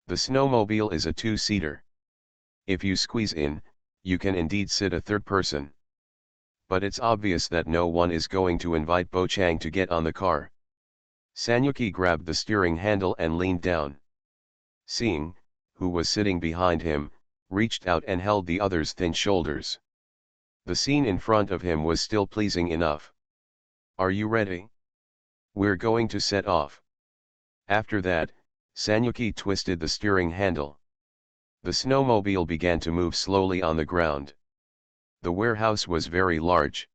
The snowmobile is a two-seater. If you squeeze in, you can indeed sit a third person. But it's obvious that no one is going to invite Bo Chang to get on the car. Sanyuki grabbed the steering handle and leaned down. Seeing, who was sitting behind him, reached out and held the other's thin shoulders. The scene in front of him was still pleasing enough. Are you ready? We're going to set off. After that, Sanyuki twisted the steering handle. The snowmobile began to move slowly on the ground. The warehouse was very large.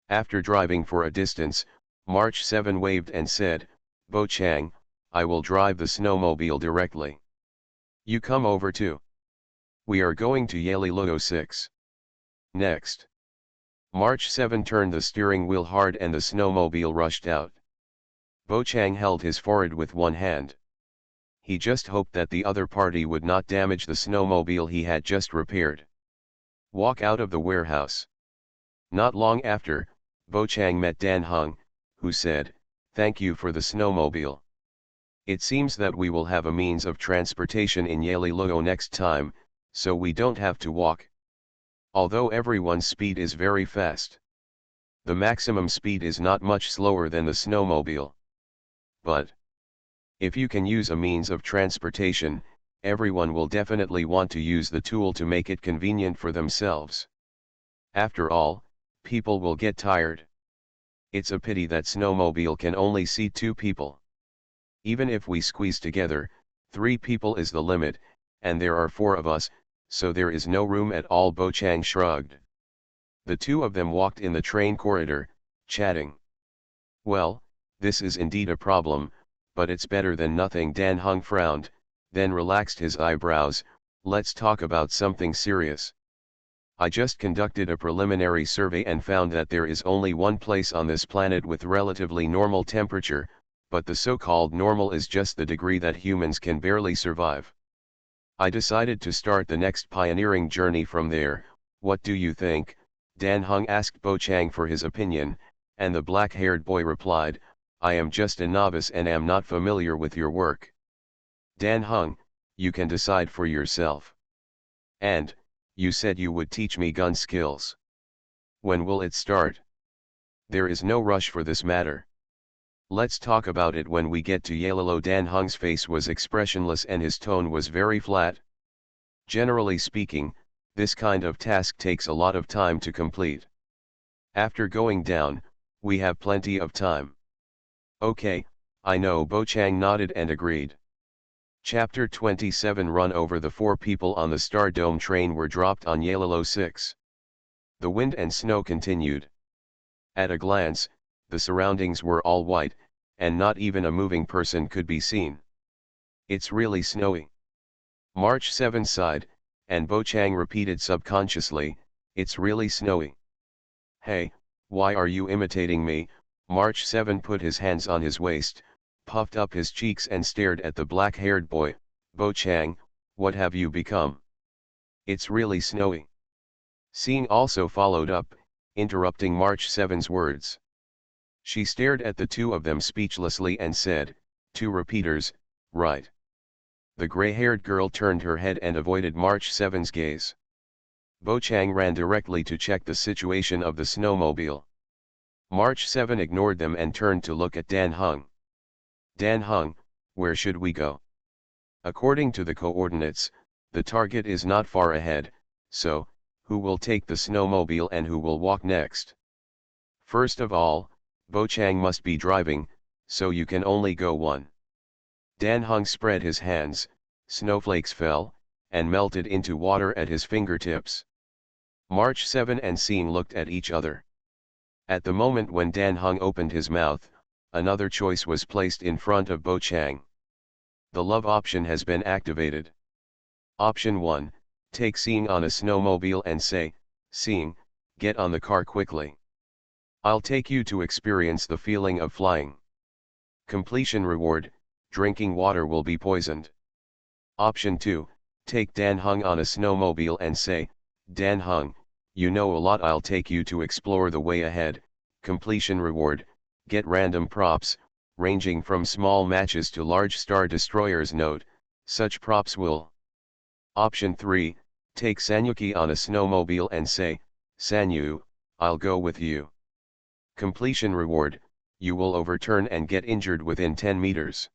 After driving for a distance, March 7 waved and said, "Bo Chang, I will drive the snowmobile directly. You come over too. We are going to Yaliluo 6. Next." March 7 turned the steering wheel hard and the snowmobile rushed out. Bo Chang held his forehead with one hand. He just hoped that the other party would not damage the snowmobile he had just repaired. Walk out of the warehouse. Not long after, Bo Chang met Dan Hung, who said, "Thank you for the snowmobile. It seems that we will have a means of transportation in Yaliluo next time, so we don't have to walk. Although everyone's speed is very fast. The maximum speed is not much slower than the snowmobile. But if you can use a means of transportation, everyone will definitely want to use the tool to make it convenient for themselves. After all, people will get tired. It's a pity that snowmobile can only seat 2 people. Even if we squeeze together, 3 people is the limit, and there are 4 of us, so there is no room at all." Bo Chang shrugged. The two of them walked in the train corridor, chatting. "Well, this is indeed a problem, but it's better than nothing." Dan Hung frowned, then relaxed his eyebrows. "Let's talk about something serious. I just conducted a preliminary survey and found that there is only one place on this planet with relatively normal temperature, but the so-called normal is just the degree that humans can barely survive. I decided to start the next pioneering journey from there. What do you think?" Dan Hung asked Bo Chang for his opinion, and the black-haired boy replied, "I am just a novice and am not familiar with your work." Dan Hung, you can decide for yourself. And, you said you would teach me gun skills. When will it start? There is no rush for this matter. Let's talk about it when we get to Yaliluo. Dan Hung's face was expressionless and his tone was very flat. Generally speaking, this kind of task takes a lot of time to complete. After going down, we have plenty of time. Okay, I know. Bo Chang nodded and agreed. Chapter 27. Run over. The 4 people on the Star Dome train were dropped on Yaliluo 6. The wind and snow continued. At a glance, the surroundings were all white, and not even a moving person could be seen. "It's really snowy." March 7 sighed, and Bo Chang repeated subconsciously, "It's really snowy." "Hey, why are you imitating me?" March 7 put his hands on his waist, puffed up his cheeks and stared at the black-haired boy. "Bo Chang, what have you become?" "It's really snowy." Seeing also followed up, interrupting March 7's words. She stared at the two of them speechlessly and said, "2 repeaters, right?" The gray-haired girl turned her head and avoided March 7's gaze. Bo Chang ran directly to check the situation of the snowmobile. March 7 ignored them and turned to look at Dan Hung. "Dan Hung, where should we go?" "According to the coordinates, the target is not far ahead, so, who will take the snowmobile and who will walk next?" "First of all, Bo Chang must be driving, so you can only go one." Dan Hung spread his hands, snowflakes fell, and melted into water at his fingertips. March 7 and Seeing looked at each other. At the moment when Dan Hung opened his mouth, another choice was placed in front of Bo Chang. The love option has been activated. Option 1, take Seeing on a snowmobile and say, "Seeing, get on the car quickly. I'll take you to experience the feeling of flying." Completion reward, drinking water will be poisoned. Option 2, Take Dan Hung on a snowmobile and say, Dan Hung, you know a lot, I'll take you to explore the way ahead. Completion reward, get random props, ranging from small matches to large star destroyers. Note, such props will. Option 3, take Sanyuki on a snowmobile and say, Sanyu, I'll go with you. Completion reward, you will overturn and get injured within 10 meters.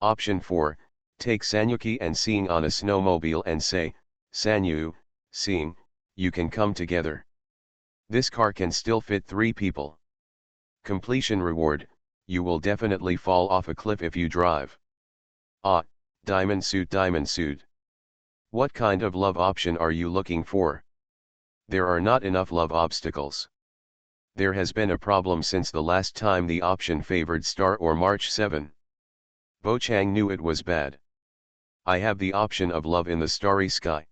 Option 4, take Sanyuki and Seeing on a snowmobile and say, Sanyu, Seeing, you can come together. This car can still fit 3 people. Completion reward, you will definitely fall off a cliff if you drive. Ah, Diamond Suit, Diamond Suit. What kind of love option are you looking for? There are not enough love obstacles. There has been a problem since the last time the option favored Star or March 7. Bo Chang knew it was bad. I have the option of love in the starry sky.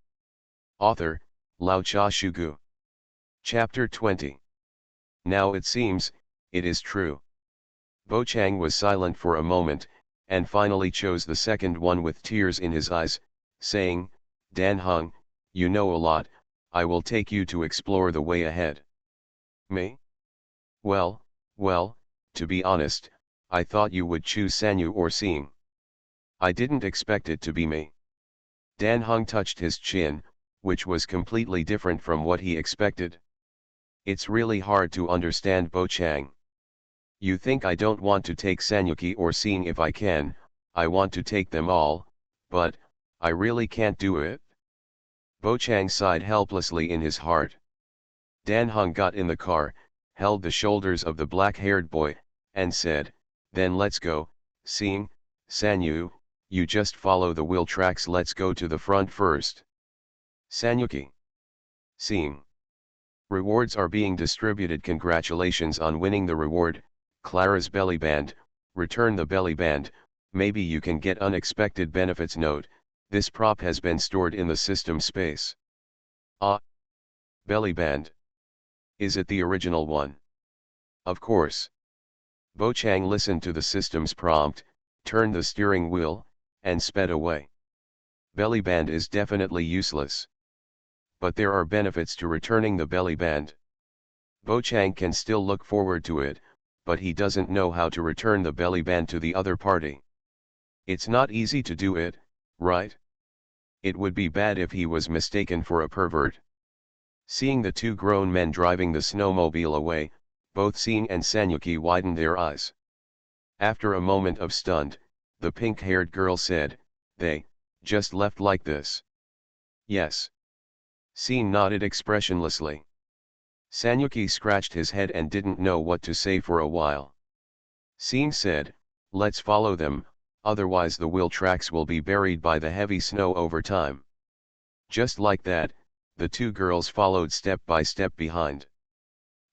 Author, Lao Cha Shugu. Chapter 20. Now it seems, it is true. Bo Chang was silent for a moment, and finally chose the second one with tears in his eyes, saying, Dan Hung, you know a lot, I will take you to explore the way ahead. Me? Well, to be honest, I thought you would choose Sanyu or Seeing. I didn't expect it to be me. Dan Hung touched his chin, which was completely different from what he expected. It's really hard to understand, Bo Chang. You think I don't want to take Sanyuki or Seeing? If I can, I want to take them all, but I really can't do it. Bo Chang sighed helplessly in his heart. Dan Hung got in the car, held the shoulders of the black-haired boy, and said, then let's go, Seeing, Sanyu, you just follow the wheel tracks, let's go to the front first. Sanyuki. Seeing. Rewards are being distributed. Congratulations on winning the reward, Clara's belly band. Return the belly band, maybe you can get unexpected benefits. Note, this prop has been stored in the system space. Ah. Belly band. Is it the original one? Of course. Bo Chang listened to the system's prompt, turned the steering wheel, and sped away. Belly band is definitely useless. But there are benefits to returning the belly band. Bo Chang can still look forward to it, but he doesn't know how to return the belly band to the other party. It's not easy to do it, right? It would be bad if he was mistaken for a pervert. Seeing the 2 grown men driving the snowmobile away, both Seeing and Sanyuki widened their eyes. After a moment of stunned, the pink-haired girl said, they just left like this? Yes. Seeing nodded expressionlessly. Sanyuki scratched his head and didn't know what to say for a while. Seeing said, let's follow them, otherwise the wheel tracks will be buried by the heavy snow over time. Just like that, the 2 girls followed step by step behind.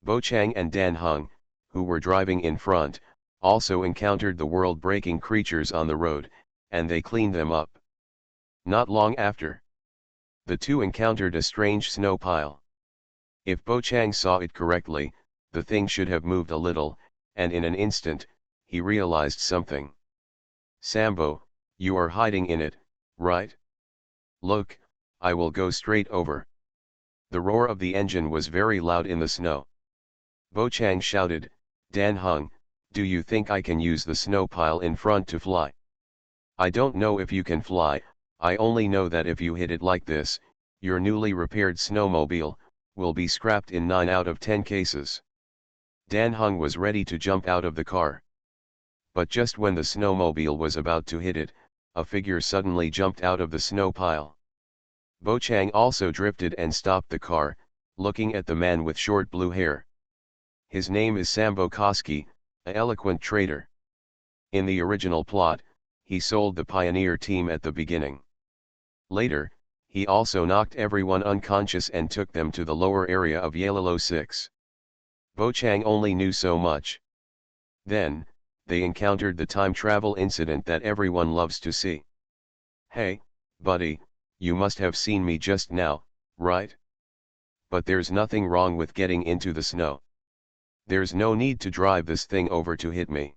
Bo Chang and Dan Hung, who were driving in front, also encountered the world-breaking creatures on the road, and they cleaned them up. Not long after, the 2 encountered a strange snow pile. If Bo Chang saw it correctly, the thing should have moved a little, and in an instant, he realized something. Sambo, you are hiding in it, right? Look, I will go straight over. The roar of the engine was very loud in the snow. Bo Chang shouted, Dan Hung, do you think I can use the snow pile in front to fly? I don't know if you can fly, I only know that if you hit it like this, your newly repaired snowmobile will be scrapped in 9 out of 10 cases. Dan Hung was ready to jump out of the car. But just when the snowmobile was about to hit it, a figure suddenly jumped out of the snow pile. Bo Chang also drifted and stopped the car, looking at the man with short blue hair. His name is Sambo Koski, an eloquent trader. In the original plot, he sold the Pioneer team at the beginning. Later, he also knocked everyone unconscious and took them to the lower area of Yellow 6. Bo Chang only knew so much. Then, they encountered the time travel incident that everyone loves to see. Hey, buddy, you must have seen me just now, right? But there's nothing wrong with getting into the snow. There's no need to drive this thing over to hit me.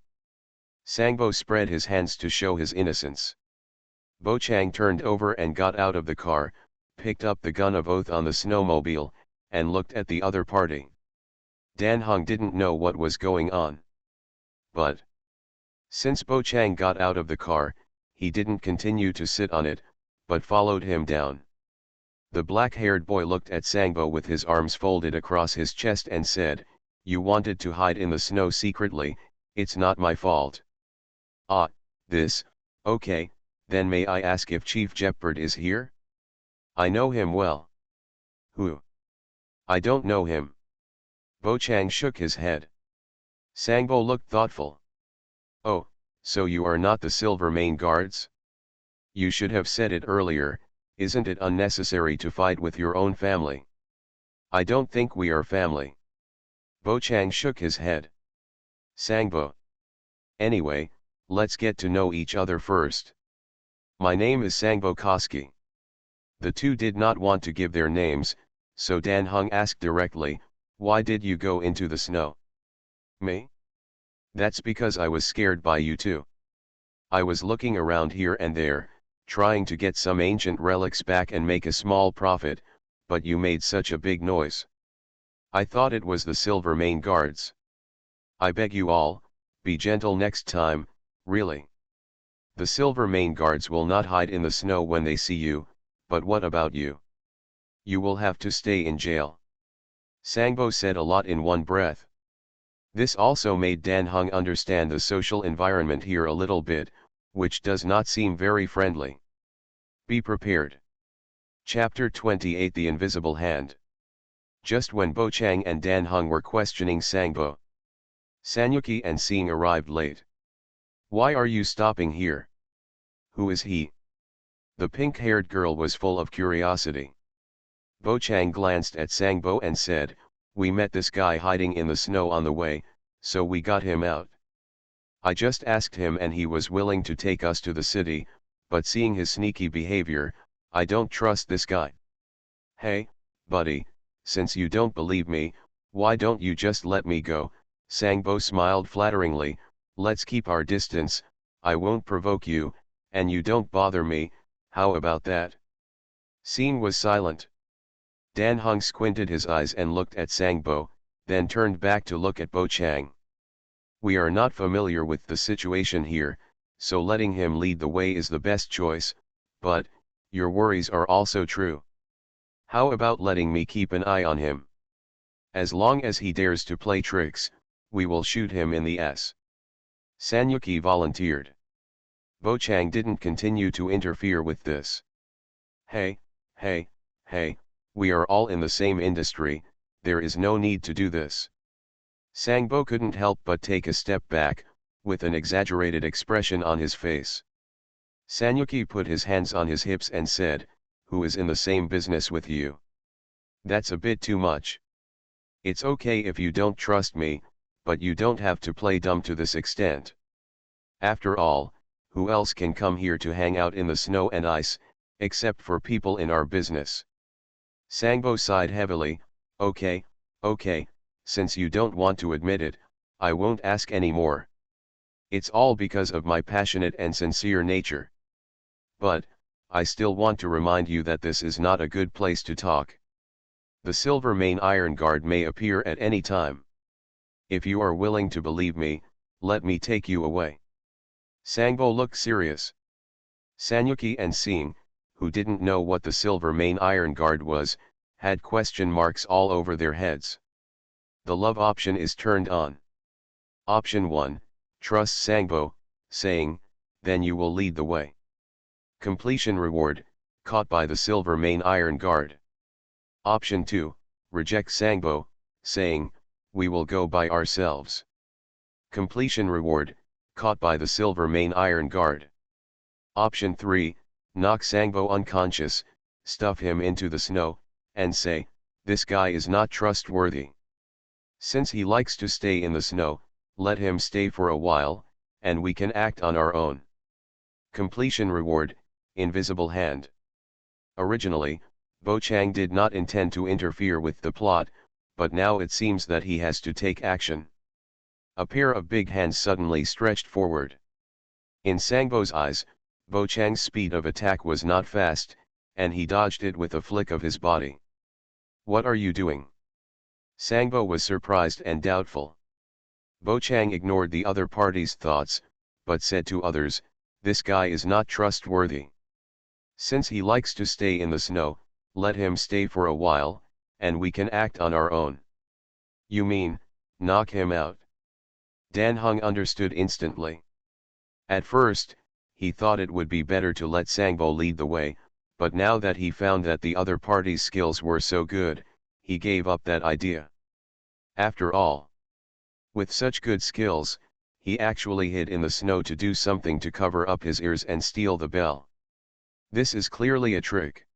Sangbo spread his hands to show his innocence. Bo Chang turned over and got out of the car, picked up the gun of oath on the snowmobile, and looked at the other party. Dan Heng didn't know what was going on. But since Bo Chang got out of the car, he didn't continue to sit on it, but followed him down. The black-haired boy looked at Sangbo with his arms folded across his chest and said, "You wanted to hide in the snow secretly, it's not my fault." "Ah, okay, then may I ask if Chief Jeopard is here? I know him well." "Who?" "I don't know him." Bo Chang shook his head. Sangbo looked thoughtful. "Oh, so you are not the Silver Mane Guards? You should have said it earlier, isn't it unnecessary to fight with your own family?" "I don't think we are family." Bo Chang shook his head. Sangbo. "Anyway, let's get to know each other first. My name is Sangbo Koski." The two did not want to give their names, so Dan Heng asked directly, "Why did you go into the snow?" "Me? That's because I was scared by you two. I was looking around here and there, trying to get some ancient relics back and make a small profit, but you made such a big noise. I thought it was the Silver Mane Guards. I beg you all, be gentle next time, really. The Silver Mane Guards will not hide in the snow when they see you, but what about you? You will have to stay in jail." Sangbo said a lot in one breath. This also made Dan Heng understand the social environment here a little bit, which does not seem very friendly. Be prepared. Chapter 28 The Invisible Hand. Just when Bo Chang and Dan Heng were questioning Sangbo, Sanyuki and Sing arrived late. "Why are you stopping here? Who is he?" The pink-haired girl was full of curiosity. Bo Chang glanced at Sangbo and said, "We met this guy hiding in the snow on the way, so we got him out. I just asked him and he was willing to take us to the city, but seeing his sneaky behavior, I don't trust this guy." "Hey, buddy, since you don't believe me, why don't you just let me go?" Sangbo smiled flatteringly. "Let's keep our distance, I won't provoke you, and you don't bother me, how about that?" Sing was silent. Dan Heng squinted his eyes and looked at Sangbo, then turned back to look at Bo Chang. "We are not familiar with the situation here, so letting him lead the way is the best choice, but, your worries are also true. How about letting me keep an eye on him? As long as he dares to play tricks, we will shoot him in the ass." Sanyuki volunteered. Bo Chang didn't continue to interfere with this. Hey, we are all in the same industry, there is no need to do this." Sangbo couldn't help but take a step back, with an exaggerated expression on his face. Sanyuki put his hands on his hips and said, "Who is in the same business with you? That's a bit too much. It's okay if you don't trust me, but you don't have to play dumb to this extent. After all, who else can come here to hang out in the snow and ice, except for people in our business?" Sangbo sighed heavily. Okay, since you don't want to admit it, I won't ask any more. It's all because of my passionate and sincere nature. But, I still want to remind you that this is not a good place to talk. The Silver Mane Iron Guard may appear at any time. If you are willing to believe me, let me take you away." Sangbo looked serious. Sanyuki and Sing, who didn't know what the Silver Mane Iron Guard was, had question marks all over their heads. The love option is turned on. Option 1, trust Sangbo, saying, "Then you will lead the way." Completion reward, caught by the Silver Mane Iron Guard. Option 2, reject Sangbo, saying, "We will go by ourselves." Completion reward, caught by the Silver Mane Iron Guard. Option 3, knock Sangbo unconscious, stuff him into the snow, and say, "This guy is not trustworthy. Since he likes to stay in the snow, let him stay for a while, and we can act on our own." Completion reward, invisible hand. Originally, Bo Chang did not intend to interfere with the plot, but now it seems that he has to take action. A pair of big hands suddenly stretched forward. In Sangbo's eyes, Bo Chang's speed of attack was not fast, and he dodged it with a flick of his body. "What are you doing?" Sangbo was surprised and doubtful. Bo Chang ignored the other party's thoughts, but said to others, "This guy is not trustworthy. Since he likes to stay in the snow, let him stay for a while, and we can act on our own." "You mean, knock him out?" Dan Heng understood instantly. At first, he thought it would be better to let Sangbo lead the way, but now that he found that the other party's skills were so good, he gave up that idea. After all, with such good skills, he actually hid in the snow to do something to cover up his ears and steal the bell. This is clearly a trick.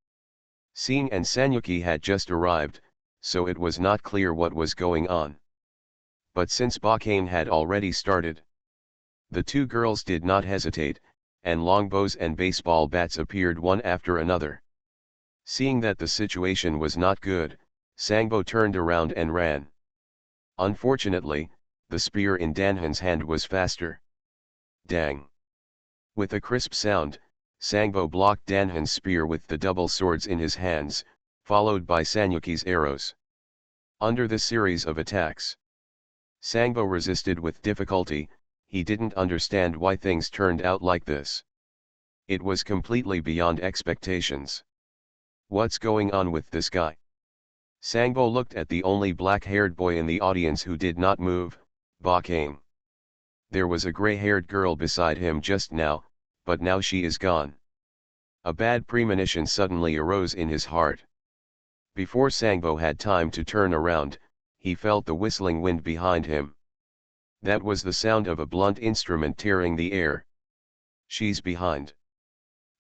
Sing and Sanyuki had just arrived, so it was not clear what was going on. But since Bakane had already started, the two girls did not hesitate, and longbows and baseball bats appeared one after another. Seeing that the situation was not good, Sangbo turned around and ran. Unfortunately, the spear in Danhan's hand was faster. Dang! With a crisp sound, Sangbo blocked Danhan's spear with the double swords in his hands, followed by Sanyuki's arrows. Under the series of attacks, Sangbo resisted with difficulty. He didn't understand why things turned out like this. It was completely beyond expectations. What's going on with this guy? Sangbo looked at the only black-haired boy in the audience who did not move, Bakane. There was a gray-haired girl beside him just now, but now she is gone. A bad premonition suddenly arose in his heart. Before Sangbo had time to turn around, he felt the whistling wind behind him. That was the sound of a blunt instrument tearing the air. She's behind.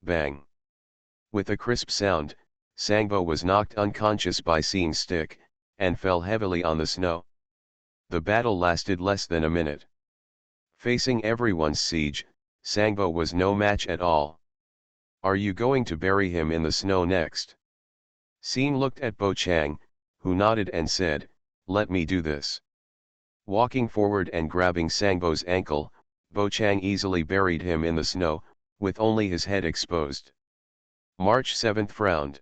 Bang! With a crisp sound, Sangbo was knocked unconscious by Seeing Stick, and fell heavily on the snow. The battle lasted less than a minute. Facing everyone's siege, Sangbo was no match at all. "Are you going to bury him in the snow next?" Seeing looked at Bo Chang, who nodded and said, "Let me do this." Walking forward and grabbing Sangbo's ankle, Bo Chang easily buried him in the snow, with only his head exposed. March 7th frowned.